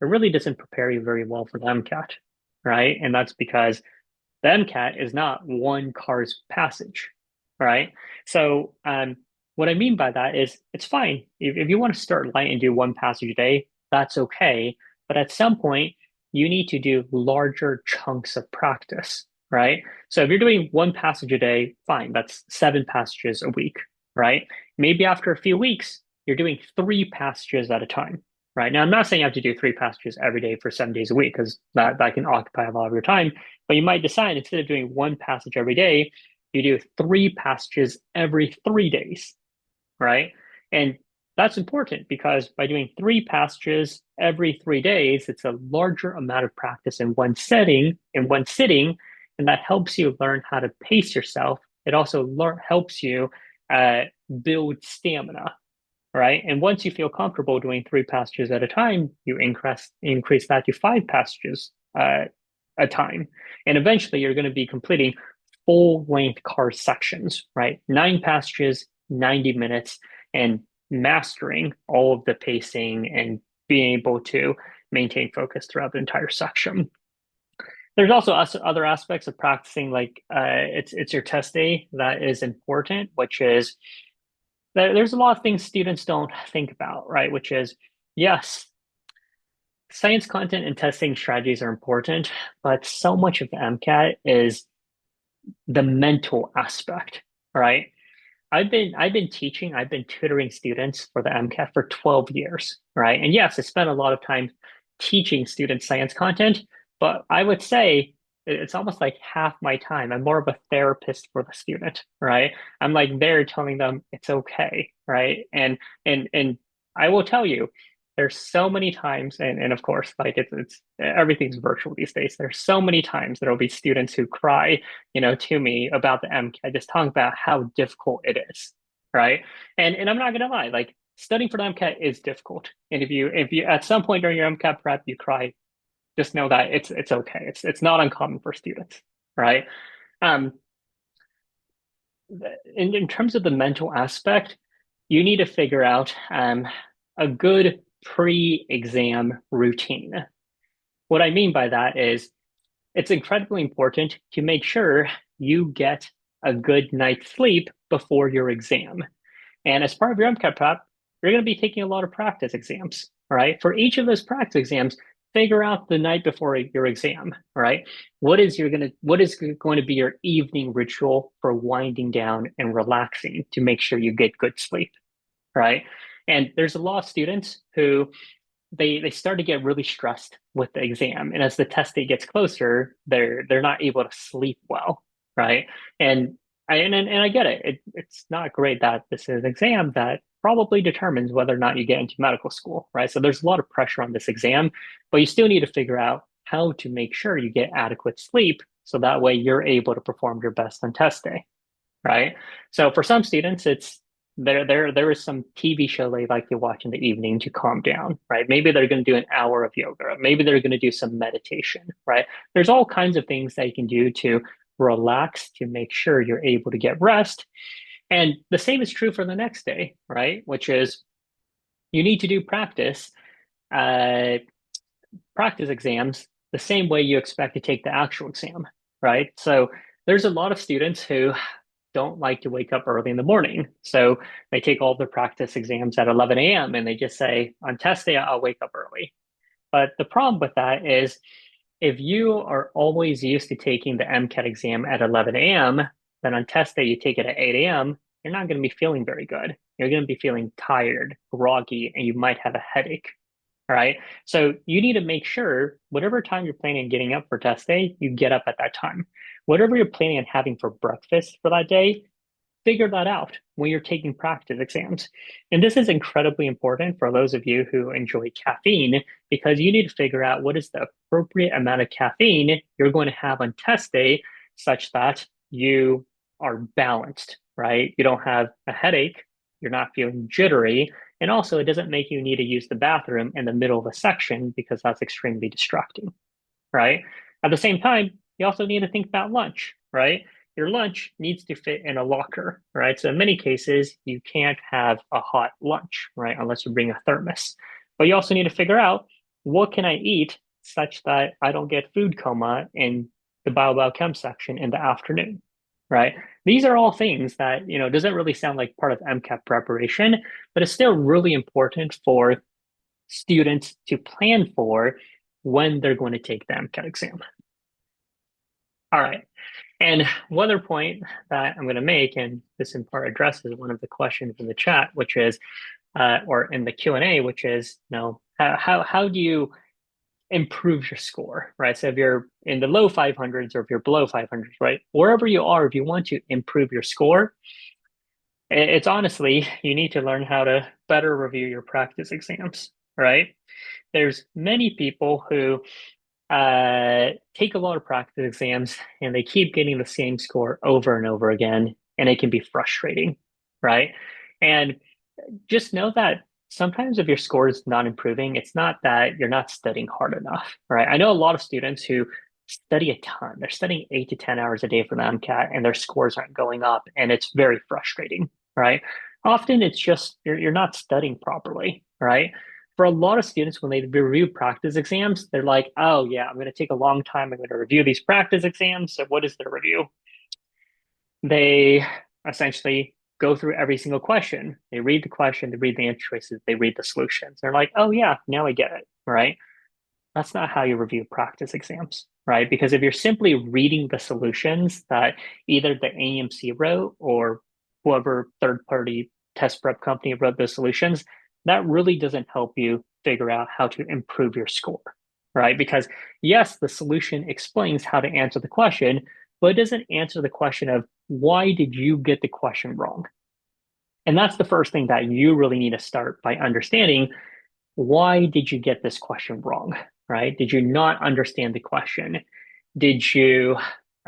really doesn't prepare you very well for the MCAT. right? And that's because the MCAT is not one car's passage, right? So, what I mean by that is it's fine. If you want to start light and do one passage a day, that's okay. But at some point, you need to do larger chunks of practice, right? So if you're doing one passage a day, fine, that's 7 passages a week, right? Maybe after a few weeks, you're doing 3 passages at a time, right? Now, I'm not saying you have to do 3 passages every day for 7 days a week because that can occupy a lot of your time. But you might decide instead of doing one passage every day, you do 3 passages every 3 days, right? And that's important because by doing 3 passages every 3 days, it's a larger amount of practice in one sitting, and that helps you learn how to pace yourself. It also helps you uh, build stamina, right? And once you feel comfortable doing 3 passages at a time, you increase that to 5 passages a time, and eventually you're going to be completing full length car sections, right? 9 passages, 90 minutes, and mastering all of the pacing and being able to maintain focus throughout the entire section. There's also other aspects of practicing, like it's your test day that is important, which is there's a lot of things students don't think about, right? Which is, yes, science content and testing strategies are important, but so much of the MCAT is the mental aspect, right? I've been tutoring students for the MCAT for 12 years, right? And yes, I spent a lot of time teaching students science content, but I would say it's almost like half my time. I'm more of a therapist for the student, right? I'm like there telling them it's okay, right? And I will tell you, there's so many times, and of course, like it's everything's virtual these days. There's so many times there will be students who cry, to me about the MCAT, just talking about how difficult it is, right? And I'm not gonna lie, like studying for the MCAT is difficult. And if you at some point during your MCAT prep you cry, just know that it's okay. It's not uncommon for students, right? Um, in terms of the mental aspect, you need to figure out a good pre-exam routine. What I mean by that is it's incredibly important to make sure you get a good night's sleep before your exam. And as part of your MCAT prep, you're going to be taking a lot of practice exams, right? For each of those practice exams, figure out the night before your exam, right? What is going to be your evening ritual for winding down and relaxing to make sure you get good sleep, right? And there's a lot of students who they start to get really stressed with the exam, and as the test date gets closer, they're not able to sleep well, right? And I get it. It's not great that this is an exam that probably determines whether or not you get into medical school, right? So there's a lot of pressure on this exam, but you still need to figure out how to make sure you get adequate sleep so that way you're able to perform your best on test day, right? So for some students, it's there is some TV show they like to watch in the evening to calm down, right? Maybe they're going to do an hour of yoga. Maybe they're going to do some meditation, right? There's all kinds of things that you can do to relax to make sure you're able to get rest. And the same is true for the next day, right? Which is you need to do uh, practice exams the same way you expect to take the actual exam, right? So there's a lot of students who don't like to wake up early in the morning. So they take all their practice exams at 11 a.m. and they just say, on test day, I'll wake up early. But the problem with that is if you are always used to taking the MCAT exam at 11 a.m., then on test day, you take it at 8 a.m., you're not going to be feeling very good. You're going to be feeling tired, groggy, and you might have a headache. All right. So you need to make sure whatever time you're planning on getting up for test day, you get up at that time. Whatever you're planning on having for breakfast for that day, figure that out when you're taking practice exams. And this is incredibly important for those of you who enjoy caffeine because you need to figure out what is the appropriate amount of caffeine you're going to have on test day such that you are balanced, right? You don't have a headache, you're not feeling jittery, and also it doesn't make you need to use the bathroom in the middle of a section because that's extremely distracting, right? At the same time, you also need to think about lunch, right? Your lunch needs to fit in a locker, right? So in many cases, you can't have a hot lunch, right? Unless you bring a thermos. But you also need to figure out what can I eat such that I don't get food coma in the biochem section in the afternoon, right? These are all things that, doesn't really sound like part of MCAT preparation, but it's still really important for students to plan for when they're going to take the MCAT exam. All right. And one other point that I'm going to make, and this in part addresses one of the questions in the chat, which is, or in the Q&A, which is, how do you improve your score, right? So if you're in the low 500s or if you're below 500s, right? Wherever you are, if you want to improve your score, it's honestly, you need to learn how to better review your practice exams, right? There's many people who take a lot of practice exams and they keep getting the same score over and over again, and it can be frustrating, right? And just know that sometimes if your score is not improving, it's not that you're not studying hard enough, right? I know a lot of students who study a ton. They're studying 8 to 10 hours a day for the MCAT and their scores aren't going up, and it's very frustrating, right? Often it's just you're not studying properly, right? For a lot of students, when they review practice exams, they're like, oh, yeah, I'm going to take a long time. I'm going to review these practice exams. So, what is their review? They essentially go through every single question. They read the question, they read the answer choices, they read the solutions. They're like, oh, yeah, now I get it, right? That's not how you review practice exams, right? Because if you're simply reading the solutions that either the AMC wrote or whoever third party test prep company wrote those solutions, that really doesn't help you figure out how to improve your score, right? Because yes, the solution explains how to answer the question, but it doesn't answer the question of why did you get the question wrong? And that's the first thing that you really need to start by understanding. Why did you get this question wrong, right? Did you not understand the question? Did you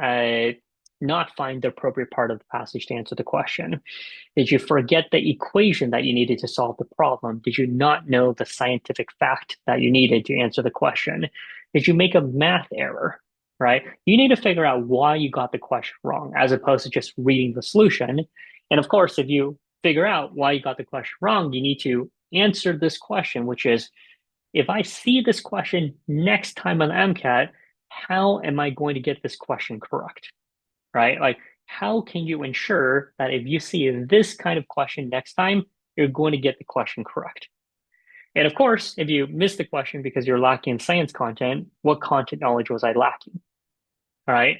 uh, not find the appropriate part of the passage to answer the question? Did you forget the equation that you needed to solve the problem? Did you not know the scientific fact that you needed to answer the question? Did you make a math error, right? You need to figure out why you got the question wrong as opposed to just reading the solution. And of course, if you figure out why you got the question wrong, you need to answer this question, which is, if I see this question next time on the MCAT, how am I going to get this question correct? Right? Like, how can you ensure that if you see this kind of question next time, you're going to get the question correct? And of course, if you miss the question because you're lacking in science content, what content knowledge was I lacking? All right.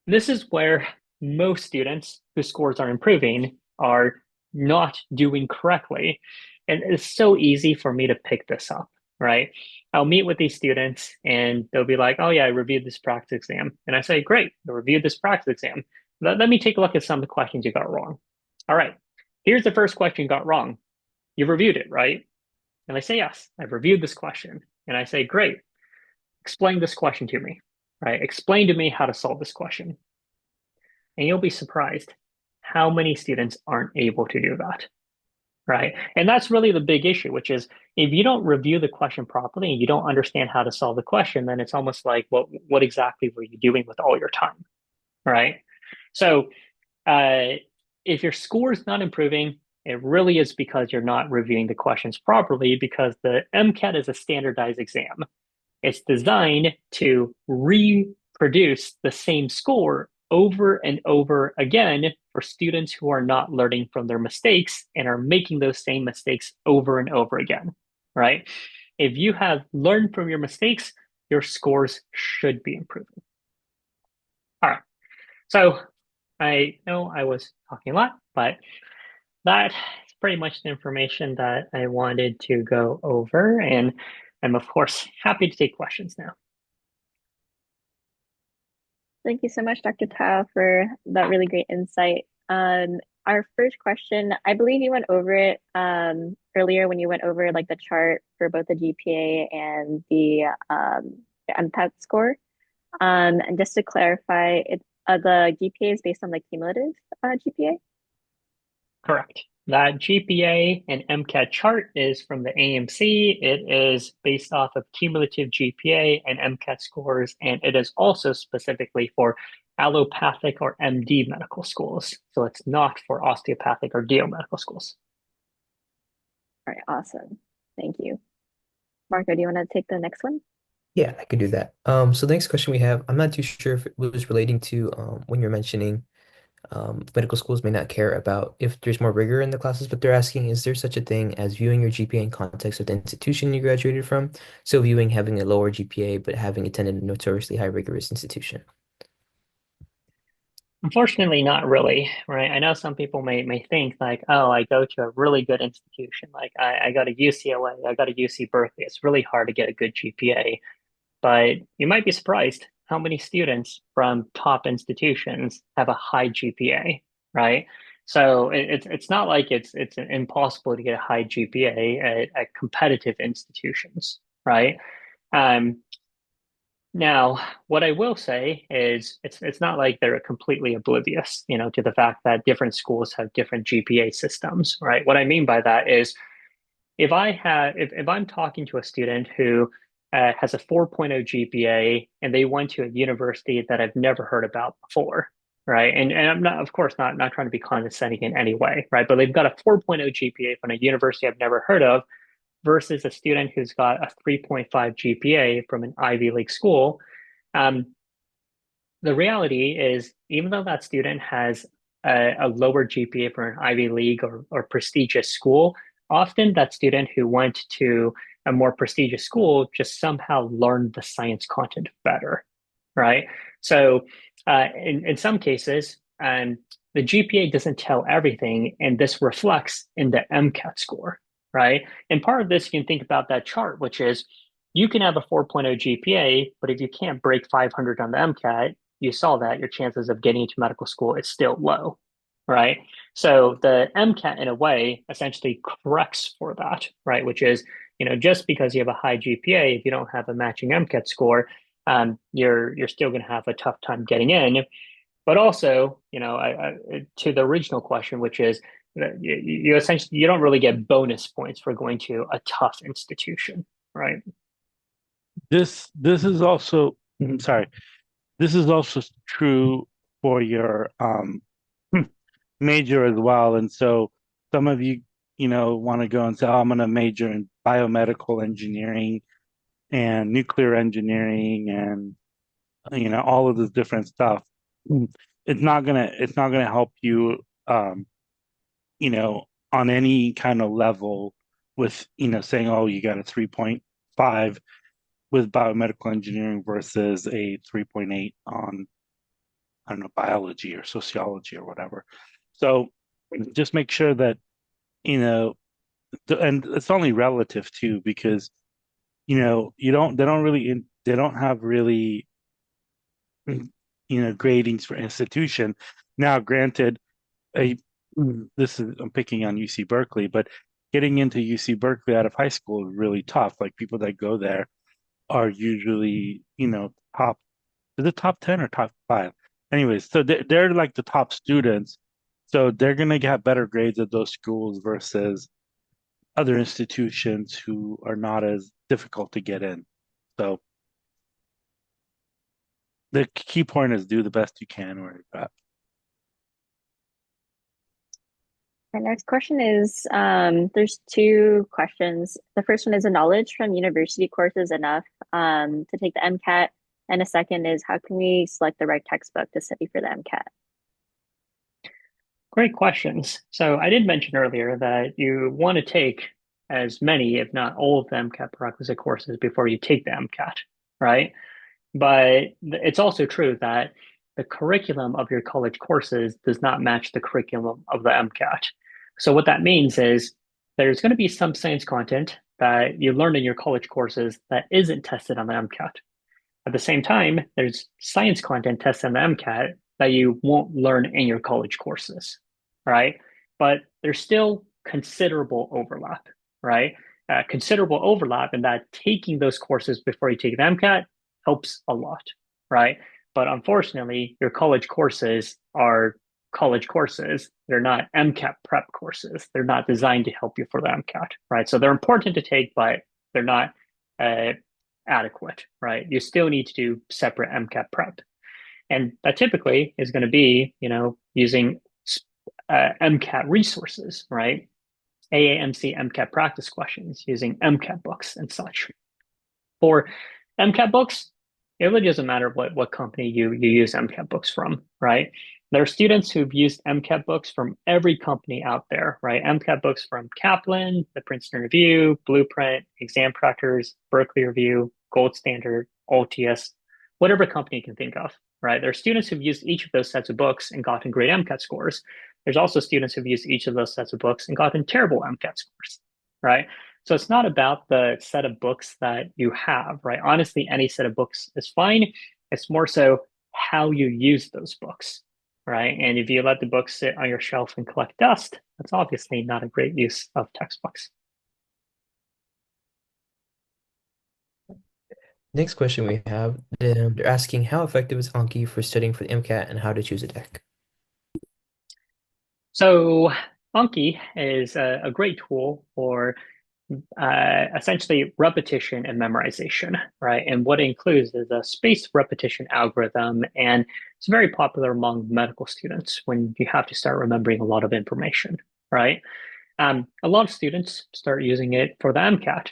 This is where most students whose scores are improving are not doing correctly. And it's so easy for me to pick this up, right? I'll meet with these students and they'll be like, oh, yeah, I reviewed this practice exam. And I say, great, I reviewed this practice exam. Let me take a look at some of the questions you got wrong. All right, here's the first question you got wrong. You reviewed it, right? And I say, yes, I've reviewed this question. And I say, great, explain this question to me, right? Explain to me how to solve this question. And you'll be surprised how many students aren't able to do that, right? And that's really the big issue, which is if you don't review the question properly and you don't understand how to solve the question, then it's almost like, what exactly were you doing with all your time, right? So uh, if your score is not improving, it really is because you're not reviewing the questions properly, because the MCAT is a standardized exam. It's designed to reproduce the same score over and over again for students who are not learning from their mistakes and are making those same mistakes over and over again, right? If you have learned from your mistakes, your scores should be improving. All right. So I know I was talking a lot, but that is pretty much the information that I wanted to go over. And I'm, of course, happy to take questions now. Thank you so much, Dr. Tao, for that really great insight. Our first question, I believe you went over it earlier when you went over like the chart for both the GPA and the MCAT score. And just to clarify, the GPA is based on the cumulative GPA. Correct. That GPA and MCAT chart is from the AMC. It is based off of cumulative GPA and MCAT scores, and it is also specifically for allopathic or MD medical schools. So it's not for osteopathic or DO medical schools. All right, awesome. Thank you. Marco, do you want to take the next one? Yeah, I could do that. So the next question we have, I'm not too sure if it was relating to when you're mentioning medical schools may not care about if there's more rigor in the classes, but they're asking, is there such a thing as viewing your GPA in context of the institution you graduated from? So viewing having a lower GPA, but having attended a notoriously high rigorous institution. Unfortunately, not really, right? I know some people may think like, oh, I go to a really good institution, like I go to UCLA, I go to UC Berkeley. It's really hard to get a good GPA, but you might be surprised how many students from top institutions have a high GPA, right? So it's not like it's impossible to get a high GPA at competitive institutions, right? Um, Now, what I will say is it's not like they're completely oblivious, to the fact that different schools have different GPA systems, right? What I mean by that is if I'm talking to a student who has a 4.0 GPA and they went to a university that I've never heard about before, right? And I'm not, of course, not trying to be condescending in any way, right? But they've got a 4.0 GPA from a university I've never heard of versus a student who's got a 3.5 GPA from an Ivy League school. um, the reality is, even though that student has a lower GPA for an Ivy League or prestigious school, often that student who went to a more prestigious school just somehow learned the science content better, right? So, in some cases, the GPA doesn't tell everything, and this reflects in the MCAT score, right? And part of this, you can think about that chart, which is you can have a 4.0 GPA, but if you can't break 500 on the MCAT, you saw that your chances of getting into medical school is still low, right? So the MCAT, in a way, essentially corrects for that, right? Which is, just because you have a high GPA, if you don't have a matching MCAT score, you're still going to have a tough time getting in. But also, to the original question, which is, you essentially you don't really get bonus points for going to a tough institution, right? This is also sorry. This is also true for your major as well. And so some of you, want to go and say, oh, I'm going to major in biomedical engineering and nuclear engineering and all of this different stuff. It's not gonna help you you know, on any kind of level with, saying, oh, you got a 3.5 with biomedical engineering versus a 3.8 on, I don't know, biology or sociology or whatever. So just make sure that, you know, and it's only relative too, because, they don't have really, gradings for institution. Now, granted, a I'm picking on UC Berkeley, but getting into UC Berkeley out of high school is really tough. Like people that go there are usually, top, is it top 10 or top five? Anyways, so they're like the top students. So they're gonna get better grades at those schools versus other institutions who are not as difficult to get in. So the key point is do the best you can where you're at. Our next question is, there's two questions. The first one is, a knowledge from university courses enough to take the MCAT? And a second is, how can we select the right textbook to study for the MCAT? Great questions. So I did mention earlier that you want to take as many, if not all of the MCAT prerequisite courses before you take the MCAT, right? But it's also true that the curriculum of your college courses does not match the curriculum of the MCAT. So what that means is there's going to be some science content that you learn in your college courses that isn't tested on the MCAT. At the same time, there's science content tested on the MCAT that you won't learn in your college courses, right? But there's still considerable overlap, right? Considerable overlap in that taking those courses before you take the MCAT helps a lot, right? But unfortunately, your college courses are college courses. They're not MCAT prep courses. They're not designed to help you for the MCAT, right? So they're important to take, but they're not uh, adequate, right? You still need to do separate MCAT prep. And that typically is going to be, using MCAT resources, right? AAMC MCAT practice questions using MCAT books and such. For MCAT books, it really doesn't matter what company you use MCAT books from, right? There are students who've used MCAT books from every company out there, right? MCAT books from Kaplan, the Princeton Review, Blueprint, Exam Trackers, Berkeley Review, Gold Standard, OTS, whatever company you can think of, right? There are students who've used each of those sets of books and gotten great MCAT scores. There's also students who've used each of those sets of books and gotten terrible MCAT scores, right? So it's not about the set of books that you have, right? Honestly, any set of books is fine. It's more so how you use those books, right? And if you let the books sit on your shelf and collect dust, that's obviously not a great use of textbooks. Next question we have, they're asking how effective is Anki for studying for the MCAT and how to choose a deck. So Anki is a great tool for essentially repetition and memorization, right? And what it includes is a spaced repetition algorithm, and it's very popular among medical students when you have to start remembering a lot of information, right? A lot of students start using it for the MCAT,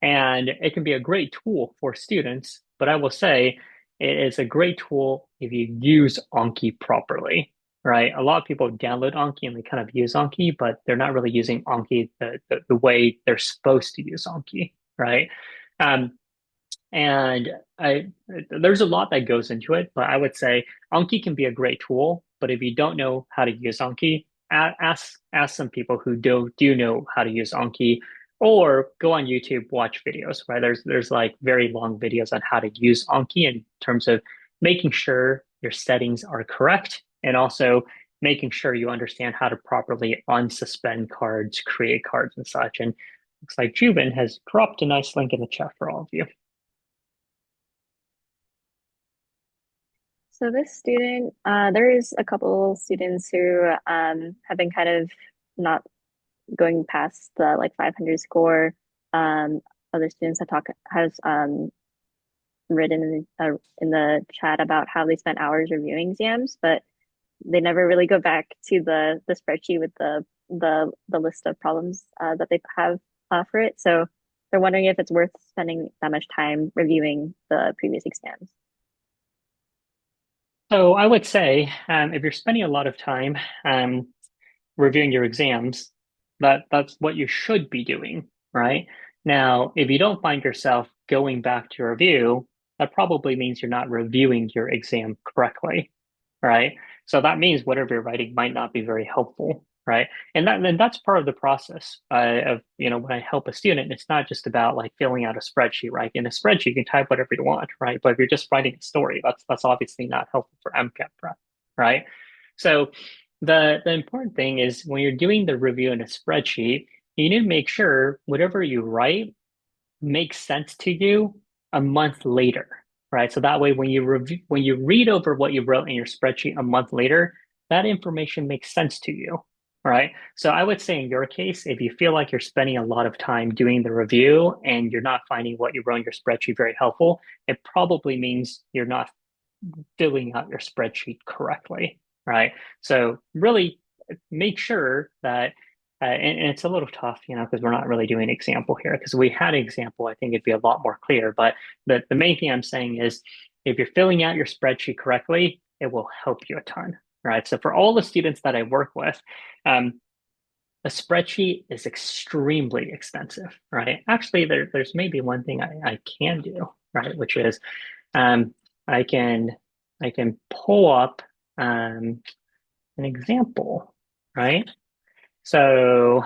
and it can be a great tool for students, but I will say it is a great tool if you use Anki properly, right? A lot of people download Anki and they kind of use Anki, but they're not really using Anki the way they're supposed to use Anki, right? Um, and there's a lot that goes into it, but I would say Anki can be a great tool. But if you don't know how to use Anki, ask some people who do know how to use Anki, or go on YouTube, watch videos. Right? There's like very long videos on how to use Anki in terms of making sure your settings are correct, and also making sure you understand how to properly unsuspend cards, create cards, and such. And looks like Jubin has dropped a nice link in the chat for all of you. So this student, there is a couple students who have been kind of not going past the like 500 score. Other students have has written in the chat about how they spent hours reviewing exams, but they never really go back to the spreadsheet with the list of problems that they have for it. So they're wondering if it's worth spending that much time reviewing the previous exams. So I would say if you're spending a lot of time reviewing your exams, that's what you should be doing, right? Now, if you don't find yourself going back to review, that probably means you're not reviewing your exam correctly, right? So that means whatever you're writing might not be very helpful, right? And that's part of the process of when I help a student. It's not just about like filling out a spreadsheet, right? In a spreadsheet, you can type whatever you want, right? But if you're just writing a story, that's obviously not helpful for MCAT prep, right? So the important thing is when you're doing the review in a spreadsheet, you need to make sure whatever you write makes sense to you a month later, right? So that way, when you read over what you wrote in your spreadsheet a month later, that information makes sense to you, right? So I would say in your case, if you feel like you're spending a lot of time doing the review and you're not finding what you wrote in your spreadsheet very helpful, it probably means you're not filling out your spreadsheet correctly, right? So really make sure that, and it's a little tough, because we're not really doing an example here. Because we had an example, I think it'd be a lot more clear. But the main thing I'm saying is if you're filling out your spreadsheet correctly, it will help you a ton, right? So for all the students that I work with, a spreadsheet is extremely expensive, right? Actually, there's maybe one thing I can do, right? Which is um, I can I can pull up an example, right? So,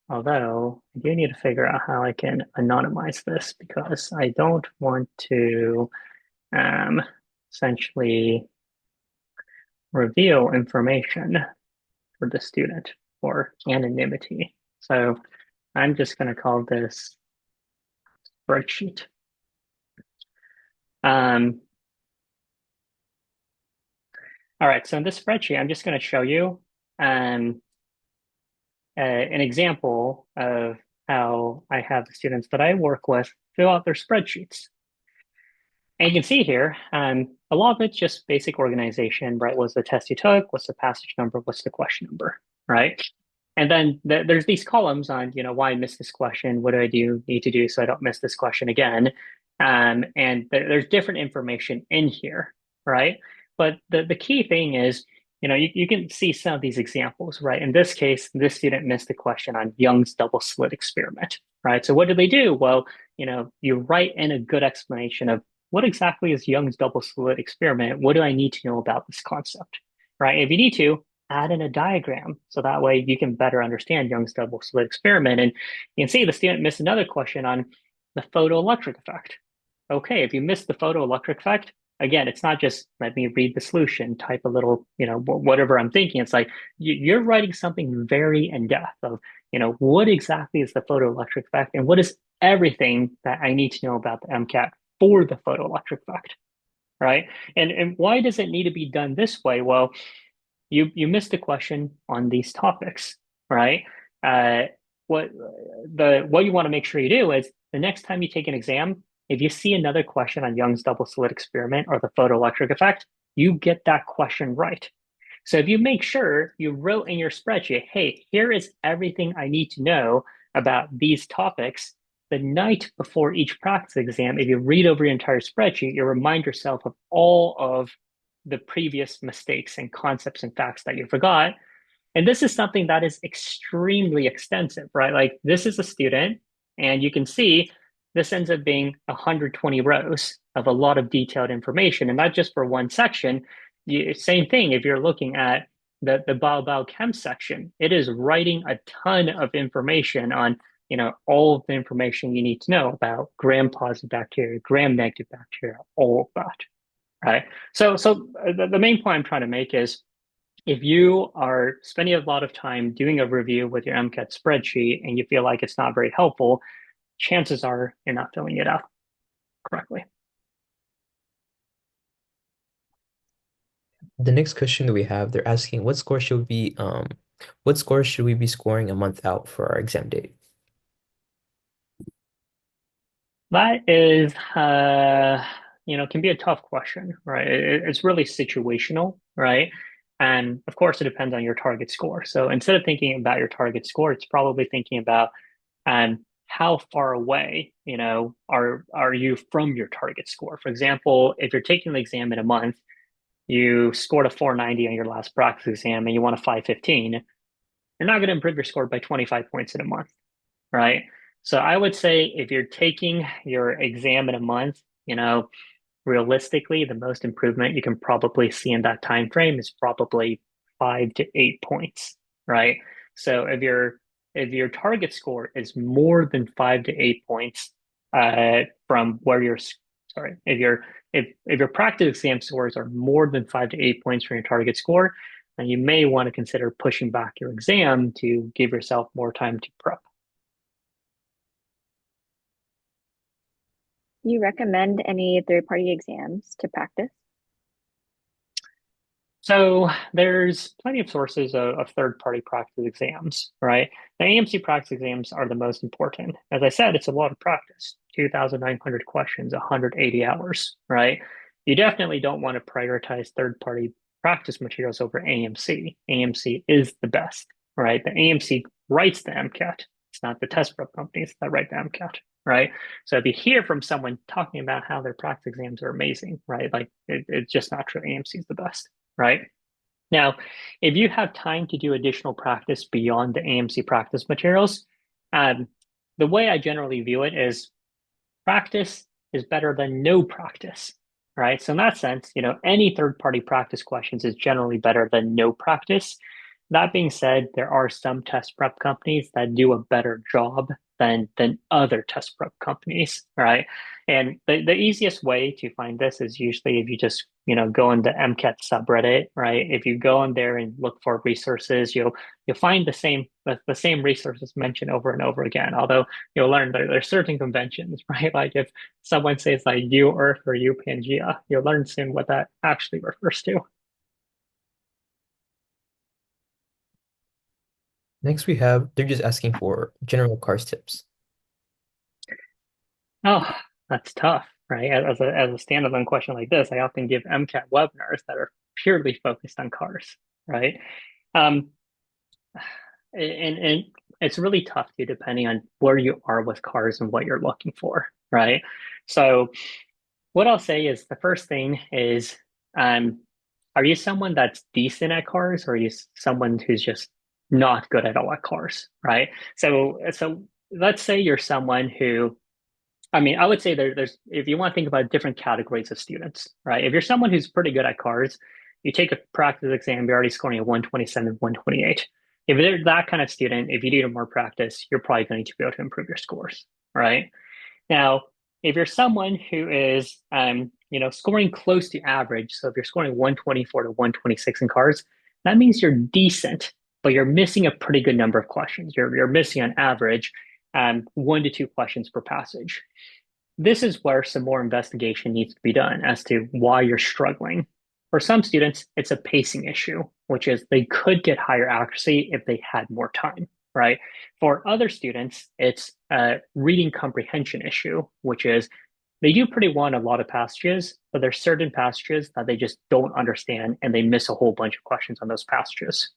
although I do need to figure out how I can anonymize this because I don't want to um, essentially reveal information for the student for anonymity. So I'm just going to call this spreadsheet. Um, all right, so in this spreadsheet, I'm just going to show you um, an example of how I have the students that I work with fill out their spreadsheets. And you can see here, a lot of it's just basic organization, right? What's the test you took? What's the passage number? What's the question number, right? And then there's these columns on, why I missed this question? What do I need to do so I don't miss this question again? And there's different information in here, right? But the key thing is, you can see some of these examples, right? In this case, this student missed the question on Young's double slit experiment, right? So what did they do? Well, you write in a good explanation of what exactly is Young's double slit experiment? What do I need to know about this concept, right? If you need to, add in a diagram so that way you can better understand Young's double slit experiment. And you can see the student missed another question on the photoelectric effect. Okay, if you missed the photoelectric effect, again, it's not just let me read the solution, type a little, whatever I'm thinking. It's like you're writing something very in depth of, what exactly is the photoelectric effect and what is everything that I need to know about the MCAT for the photoelectric effect, right? And why does it need to be done this way? Well, you missed a question on these topics, right? Uh, what you want to make sure you do is the next time you take an exam, if you see another question on Young's double slit experiment or the photoelectric effect, you get that question right. So if you make sure you wrote in your spreadsheet, hey, here is everything I need to know about these topics, the night before each practice exam, if you read over your entire spreadsheet, you remind yourself of all of the previous mistakes and concepts and facts that you forgot. And this is something that is extremely extensive, right? Like this is a student, and you can see this ends up being 120 rows of a lot of detailed information, and not just for one section. Same thing if you're looking at the biochem section, it is writing a ton of information on all of the information you need to know about gram-positive bacteria, gram-negative bacteria, all of that, right? So the main point I'm trying to make is if you are spending a lot of time doing a review with your MCAT spreadsheet and you feel like it's not very helpful, chances are you're not filling it out correctly. The next question that we have, they're asking what score should we be scoring a month out for our exam date? That is, can be a tough question, right? It's really situational, right? And of course, it depends on your target score. So instead of thinking about your target score, it's probably thinking about how far away, are you from your target score? For example, if you're taking the exam in a month, you scored a 490 on your last practice exam and you want a 515, you're not going to improve your score by 25 points in a month, right? So I would say if you're taking your exam in a month, realistically, the most improvement you can probably see in that time frame is probably 5 to 8 points, right? So if your target score is more than 5 to 8 points from where you're sorry, if your practice exam scores are more than 5 to 8 points from your target score, then you may want to consider pushing back your exam to give yourself more time to prep. Do you recommend any third-party exams to practice? So there's plenty of sources of third-party practice exams, right? The AMC practice exams are the most important. As I said, it's a lot of practice, 2,900 questions, 180 hours, right? You definitely don't want to prioritize third-party practice materials over AMC. AMC is the best, right? The AMC writes the MCAT. It's not the test prep companies that write the MCAT, right? So if you hear from someone talking about how their practice exams are amazing, right? Like it's just not true. AMC is the best, right? Now, if you have time to do additional practice beyond the AMC practice materials, um, the way I generally view it is practice is better than no practice, right? So in that sense, any third-party practice questions is generally better than no practice. That being said, there are some test prep companies that do a better job than other test prep companies, right? And the easiest way to find this is usually if you just go in the MCAT subreddit, right? If you go in there and look for resources, you'll find the same resources mentioned over and over again. Although you'll learn there's certain conventions, right? Like if someone says like you Earth or you Pangea, you'll learn soon what that actually refers to. Next they're just asking for general cars tips. Oh, that's tough, right? As a standalone question like this, I often give MCAT webinars that are purely focused on cars, right? Um, and it's really tough too, depending on where you are with cars and what you're looking for, right? So what I'll say is the first thing is, um, are you someone that's decent at cars, or are you someone who's just not good at all at cars, right? So let's say you're someone who, I mean, I would say there's, if you want to think about different categories of students, right? If you're someone who's pretty good at cars, you take a practice exam, you're already scoring a 127, 128. If you're that kind of student, if you do more practice, you're probably going to be able to improve your scores, right? Now, if you're someone who is, scoring close to average, so if you're scoring 124 to 126 in cars, that means you're decent, but you're missing a pretty good number of questions. You're missing on average 1 to 2 questions per passage. This is where some more investigation needs to be done as to why you're struggling. For some students, it's a pacing issue, which is they could get higher accuracy if they had more time, right? For other students, it's a reading comprehension issue, which is they do pretty well in a lot of passages, but there's certain passages that they just don't understand and they miss a whole bunch of questions on those passages.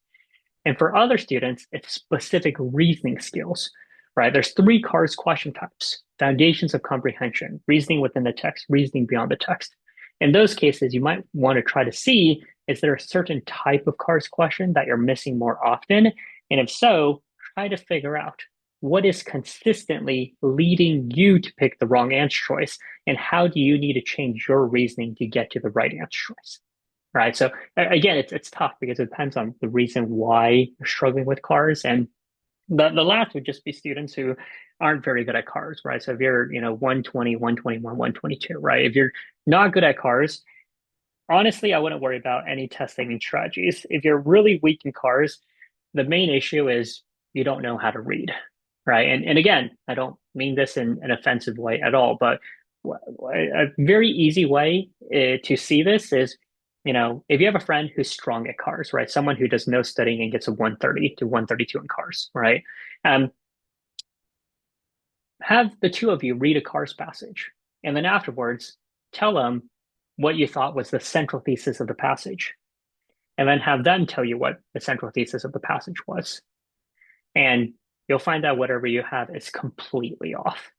And for other students, it's specific reasoning skills, right? There's 3 CARS question types: foundations of comprehension, reasoning within the text, reasoning beyond the text. In those cases, you might want to try to see, is there a certain type of CARS question that you're missing more often? And if so, try to figure out what is consistently leading you to pick the wrong answer choice, and how do you need to change your reasoning to get to the right answer choice? Right. So again, it's tough because it depends on the reason why you're struggling with cars. And the last would just be students who aren't very good at cars, right? So if you're, 120, 121, 122, right? If you're not good at cars, honestly, I wouldn't worry about any test taking strategies. If you're really weak in cars, the main issue is you don't know how to read, right? And again, I don't mean this in an offensive way at all, but a very easy way to see this is, if you have a friend who's strong at cars, right? Someone who does no studying and gets a 130 to 132 in cars, right? Um, have the two of you read a cars passage, and then afterwards tell them what you thought was the central thesis of the passage, and then have them tell you what the central thesis of the passage was. And you'll find out whatever you have is completely off,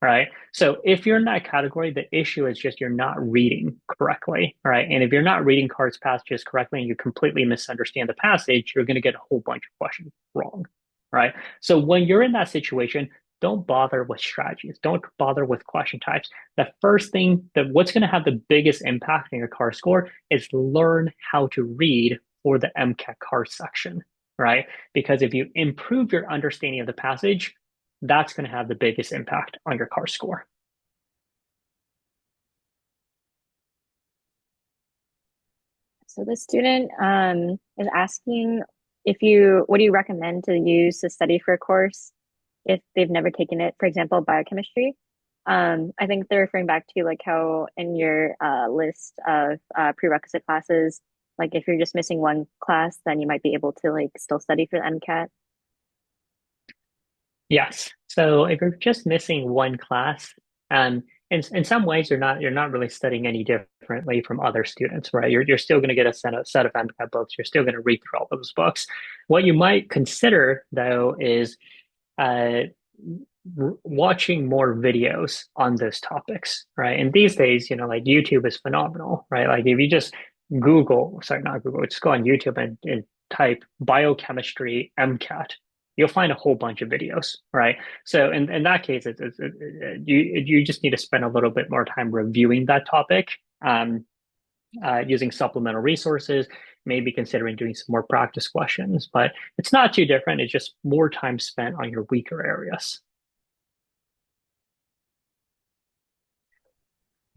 right? So if you're in that category, the issue is just you're not reading correctly, right? And if you're not reading cards passages correctly and you completely misunderstand the passage, you're going to get a whole bunch of questions wrong, right? So when you're in that situation, don't bother with strategies. Don't bother with question types. The first thing that what's going to have the biggest impact on your car score is learn how to read for the MCAT car section, right? Because if you improve your understanding of the passage, that's going to have the biggest impact on your car score. So the student is asking what do you recommend to use to study for a course if they've never taken it, for example, biochemistry. I think they're referring back to like how in your list of prerequisite classes, like if you're just missing one class, then you might be able to like still study for the MCAT. Yes. So if you're just missing one class, in some ways you're not really studying any differently from other students, right? You're still going to get a set of MCAT books. You're still going to read through all those books. What you might consider though is uh, watching more videos on those topics, right? And these days, like YouTube is phenomenal, right? Like if you just not Google, just go on YouTube and type biochemistry MCAT, you'll find a whole bunch of videos, right? So in that case, you just need to spend a little bit more time reviewing that topic, using supplemental resources, maybe considering doing some more practice questions, but it's not too different. It's just more time spent on your weaker areas.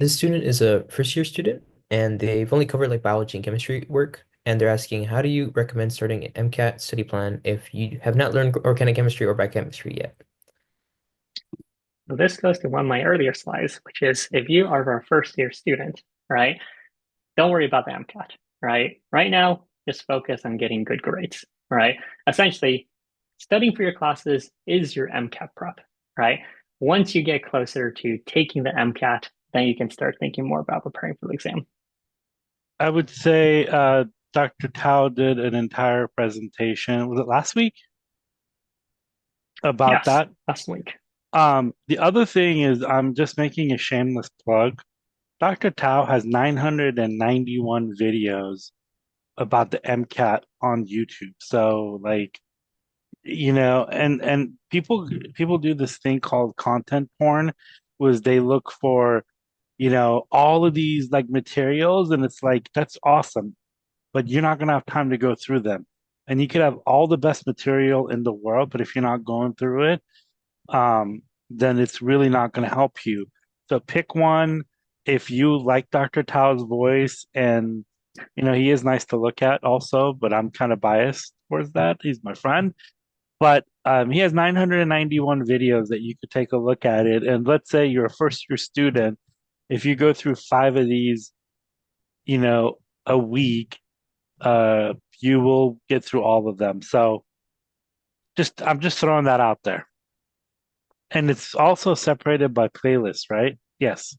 This student is a first year student and they've only covered like biology and chemistry work. And they're asking, how do you recommend starting an MCAT study plan if you have not learned organic chemistry or biochemistry yet? So this goes to one of my earlier slides, which is if you are a first year student, right, don't worry about the MCAT, right? Right now, just focus on getting good grades, right? Essentially, studying for your classes is your MCAT prep, right? Once you get closer to taking the MCAT, then you can start thinking more about preparing for the exam. I would say Dr. Tao did an entire presentation. Was it last week? about Yes, that. that's link. The other thing is I'm just making a shameless plug. Dr. Tao has 991 videos about the MCAT on YouTube. So like, and people do this thing called content porn, was they look for, all of these like materials, and it's like that's awesome, but you're not gonna have time to go through them. And you could have all the best material in the world, but if you're not going through it, then it's really not going to help you. So pick one. If you like Dr. Tao's voice, and he is nice to look at also, but I'm kind of biased towards that. He's my friend. But he has 991 videos that you could take a look at it. And let's say you're a first year student. If you go through five of these, you know, a week, you will get through all of them. So I'm just throwing that out there. And it's also separated by playlists, right? Yes.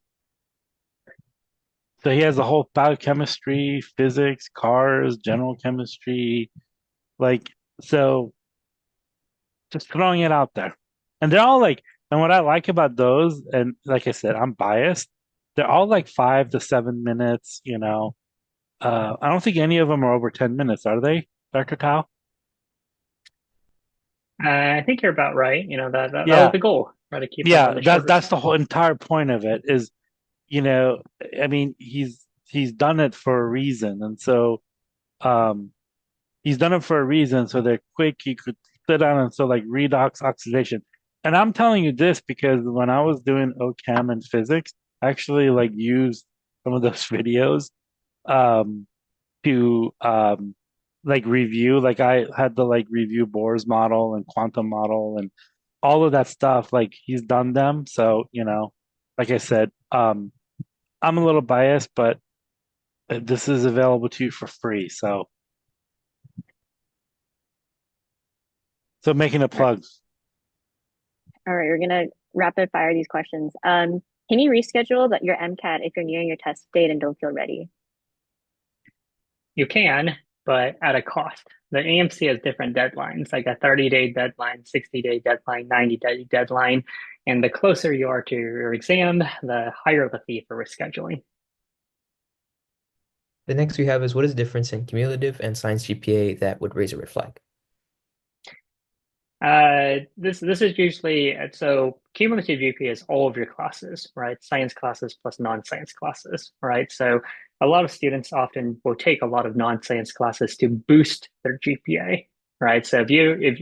So he has a whole biochemistry, physics, cars, general chemistry, like, so just throwing it out there. And they're all like, and what I like about those, and like I said, I'm biased, they're all like 5 to 7 minutes. I don't think any of them are over 10 minutes, are they, Dr. Tao? I think you're about right. That was Yeah. the goal, right? To keep them on Yeah. the That shorter that's the side. whole entire point of it is, you know, I mean, he's done it for a reason. And so um he's done it for a reason. So they're quick. You could sit down and so like redox oxidation. And I'm telling you this because when I was doing OChem and physics, I actually like used some of those videos um to like review. Like I had to like review Bohr's model and quantum model and all of that stuff. Like he's done them. So, like I said, I'm a little biased, but this is available to you for free. So making a All right, plug. all right, we're gonna rapid fire these questions. Can you reschedule your MCAT if you're nearing your test date and don't feel ready? You can, but at a cost. The AMC has different deadlines, like a 30-day deadline, 60-day deadline, 90-day deadline. And the closer you are to your exam, the higher the fee for rescheduling. The next we have is what is the difference in cumulative and science GPA that would raise a red flag? This is usually so cumulative GPA is all of your classes, right? Science classes plus non-science classes, right? So a lot of students often will take a lot of non-science classes to boost their GPA, right? So if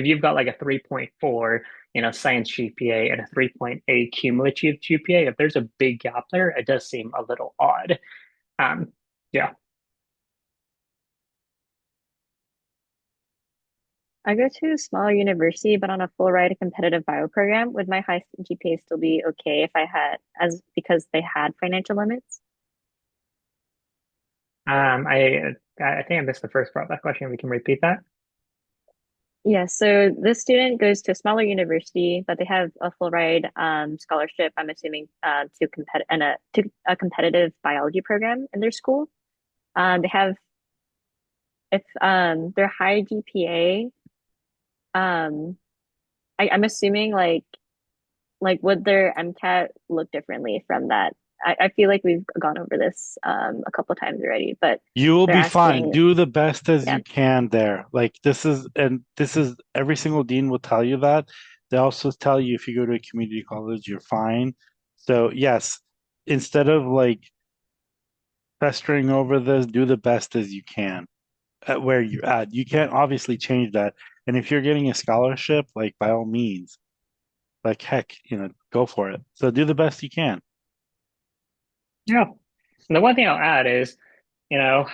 you've got like a 3.4, science GPA and a 3.8 cumulative GPA, if there's a big gap there, it does seem a little odd. Um, yeah. I go to a smaller university, but on a full ride competitive bio program. Would my high GPA still be okay if I had as because they had financial limits? I think I missed the first part of that question. We can repeat that. Yeah, so this student goes to a smaller university, but they have a full ride scholarship, I'm assuming, to a competitive biology program in their school. They have if their high GPA, um, I'm assuming like would their MCAT look differently from that? I feel like we've gone over this a couple times already, but You will they're be fine. asking, Do the best as yeah. you can there. Like this is every single dean will tell you that. They also tell you if you go to a community college, you're fine. So yes, instead of like festering over this, do the best as you can at where you're at. You can't obviously change that. And if you're getting a scholarship, like by all means, like heck, go for it. So do the best you can. Yeah. And the one thing I'll add is, you know,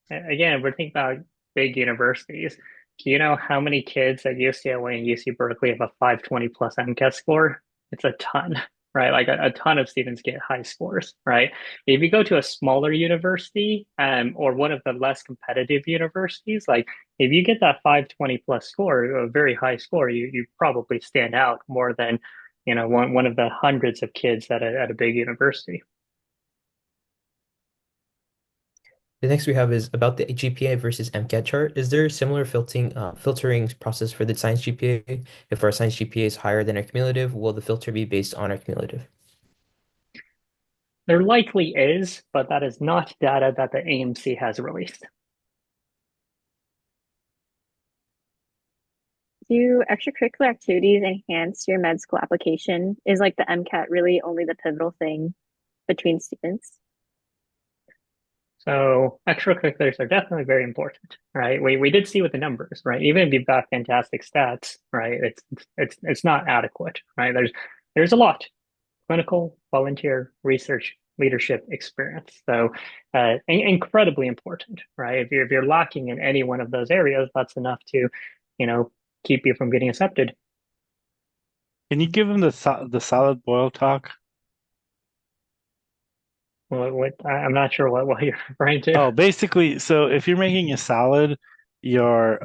again, we're thinking about big universities. Do you know how many kids at UCLA and UC Berkeley have a 520 plus MCAT score? It's a ton, right? Like a ton of students get high scores, right? If you go to a smaller university, or one of the less competitive universities, like if you get that 520 plus score, a very high score, you probably stand out more than, one of the hundreds of kids at a big university. The next we have is about the GPA versus MCAT chart. Is there a similar filtering process for the science GPA? If our science GPA is higher than our cumulative, will the filter be based on our cumulative? There likely is, but that is not data that the AMC has released. Do extracurricular activities enhance your med school application? Is like the MCAT really only the pivotal thing between students? So extracurriculars are definitely very important, right? We did see with the numbers, right? Even if you've got fantastic stats, right? It's not adequate, right? There's a lot clinical, volunteer, research, leadership experience. So incredibly important, right? If you're lacking in any one of those areas, that's enough to, you know, keep you from getting accepted. Can you give him the solid boil talk? I'm not sure what you're referring to. Oh, basically, so if you're making a salad, your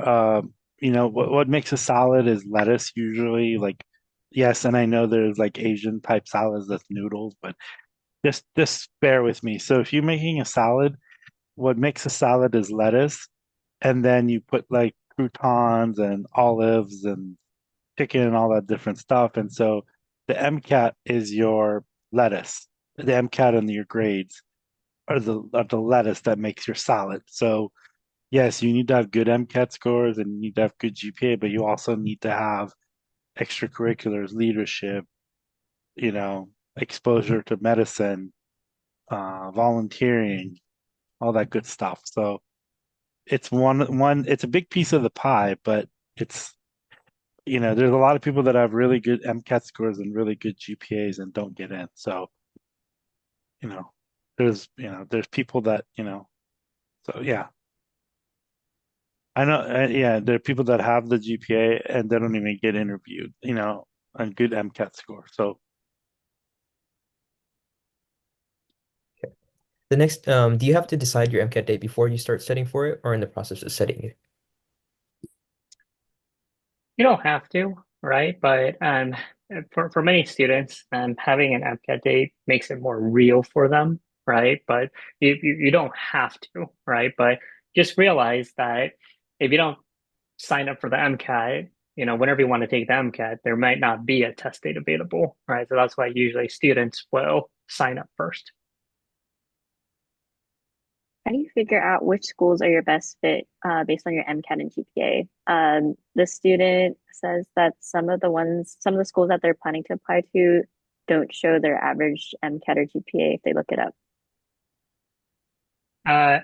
what makes a salad is lettuce usually. Like, yes, and I know there's like Asian type salads that's noodles, but just bear with me. So if you're making a salad, what makes a salad is lettuce, and then you put like croutons and olives and chicken and all that different stuff. And so the MCAT is your lettuce. The MCAT and your grades are the lettuce that makes your salad. So yes, you need to have good MCAT scores and you need to have good GPA, but you also need to have extracurriculars, leadership, exposure to medicine, volunteering, all that good stuff. So it's it's a big piece of the pie, but it's there's a lot of people that have really good MCAT scores and really good GPAs and don't get in. So, you know, there's people that, so yeah. I know, yeah, there are people that have the GPA and they don't even get interviewed, on good MCAT score. So The next, do you have to decide your MCAT date before you start studying for it or in the process of studying it? You don't have to, right? But for many students, having an MCAT date makes it more real for them, right? But you don't have to, right? But just realize that if you don't sign up for the MCAT, whenever you want to take the MCAT, there might not be a test date available, right? So that's why usually students will sign up first. How do you figure out which schools are your best fit based on your MCAT and GPA? The student says that some of the schools that they're planning to apply to don't show their average MCAT or GPA if they look it up.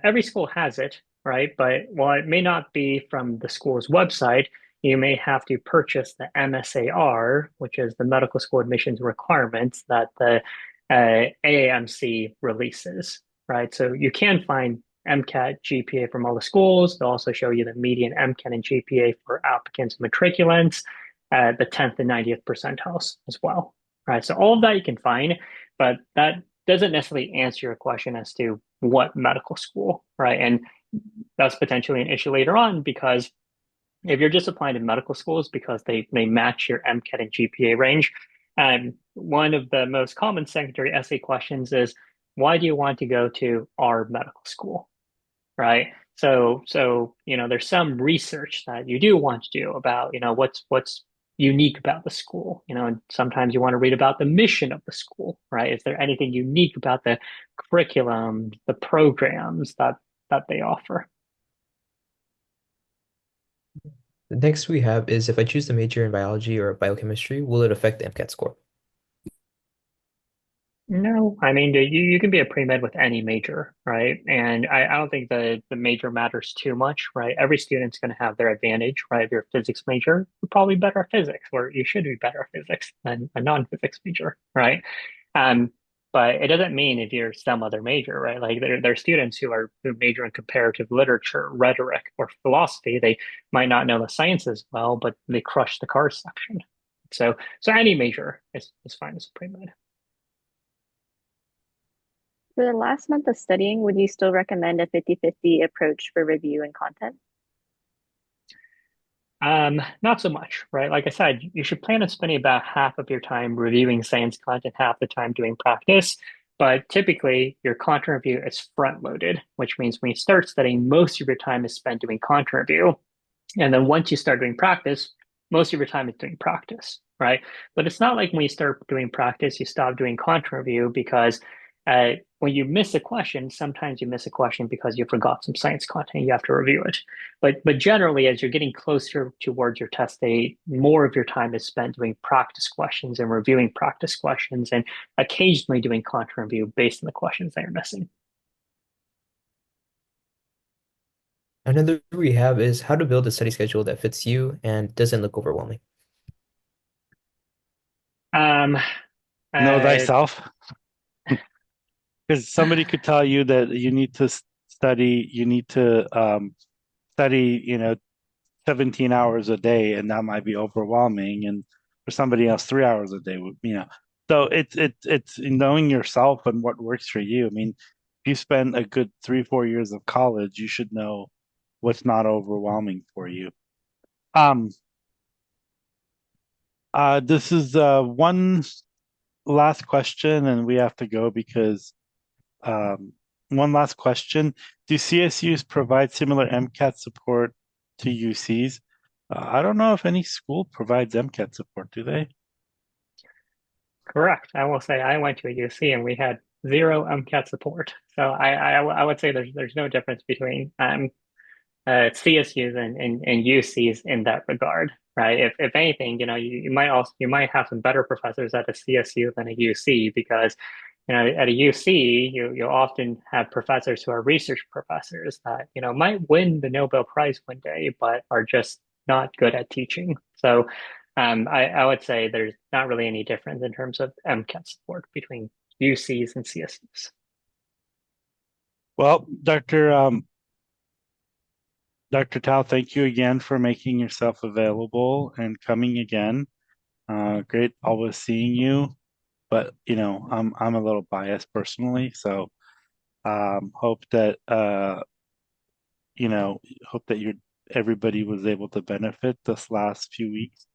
Every school has it, right? But while it may not be from the school's website, you may have to purchase the MSAR, which is the medical school admissions requirements that the AAMC releases, right? So you can find MCAT GPA from all the schools. They'll also show you the median MCAT and GPA for applicants and matriculants at the 10th and 90th percentiles as well, right? So all of that you can find, but that doesn't necessarily answer your question as to what medical school, right? And that's potentially an issue later on because if you're just applying to medical schools because they match your MCAT and GPA range, one of the most common secondary essay questions is, why do you want to go to our medical school, right? So there's some research that you do want to do about, what's unique about the school, and sometimes you want to read about the mission of the school, right? Is there anything unique about the curriculum, the programs that they offer? The next we have is if I choose to major in biology or biochemistry, will it affect the MCAT score? No, I mean you can be a pre-med with any major, right? And I don't think the major matters too much, right? Every student's going to have their advantage, right? If you're a physics major, you're probably better at physics, or you should be better at physics than a non-physics major, right? Um, but it doesn't mean if you're some other major, right? Like there are students who major in comparative literature, rhetoric, or philosophy. They might not know the sciences well, but they crush the cars section. So any major is fine as a pre-med. For the last month of studying, would you still recommend a 50-50 approach for review and content? Not so much, right? Like I said, you should plan on spending about half of your time reviewing science content, half the time doing practice. But typically, your content review is front loaded, which means when you start studying, most of your time is spent doing content review. And then once you start doing practice, most of your time is doing practice, right? But it's not like when you start doing practice, you stop doing content review because when you miss a question, sometimes you miss a question because you forgot some science content, you have to review it. But generally, as you're getting closer towards your test date, more of your time is spent doing practice questions and reviewing practice questions and occasionally doing content review based on the questions that you're missing. Another we have is how to build a study schedule that fits you and doesn't look overwhelming. Um, Know uh, thyself, because somebody could tell you that you need to study, you need to study, 17 hours a day, and that might be overwhelming. And for somebody else, 3 hours a day would. So it's knowing yourself and what works for you. I mean, if you spend a good 3, 4 years of college, you should know what's not overwhelming for you. Um, this is one last question, and we have to go because one last question. Do CSUs provide similar MCAT support to UCs? I don't know if any school provides MCAT support, do they? Correct. I will say I went to a UC and we had zero MCAT support. So I would say there's no difference between CSUs and UCs in that regard, right? If anything, you might have some better professors at a CSU than a UC because at a UC you often have professors who are research professors that might win the Nobel Prize one day, but are just not good at teaching. So I would say there's not really any difference in terms of MCAT support between UCs and CSUs. Well, Dr. Tao, thank you again for making yourself available and coming again. Great always seeing you, but I'm a little biased personally, so hope that hope that you everybody was able to benefit this last few weeks.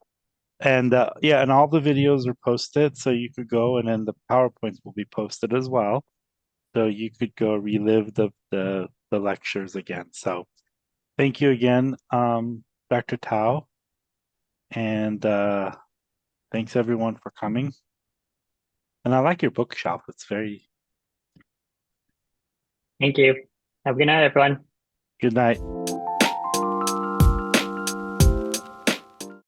And yeah, and all the videos are posted, so you could go, and then the PowerPoints will be posted as well. So you could go relive the lectures again. So thank you again, Dr. Tao, and thanks everyone for coming. And I like your bookshelf. It's very Thank you. Have a good night, everyone. good night.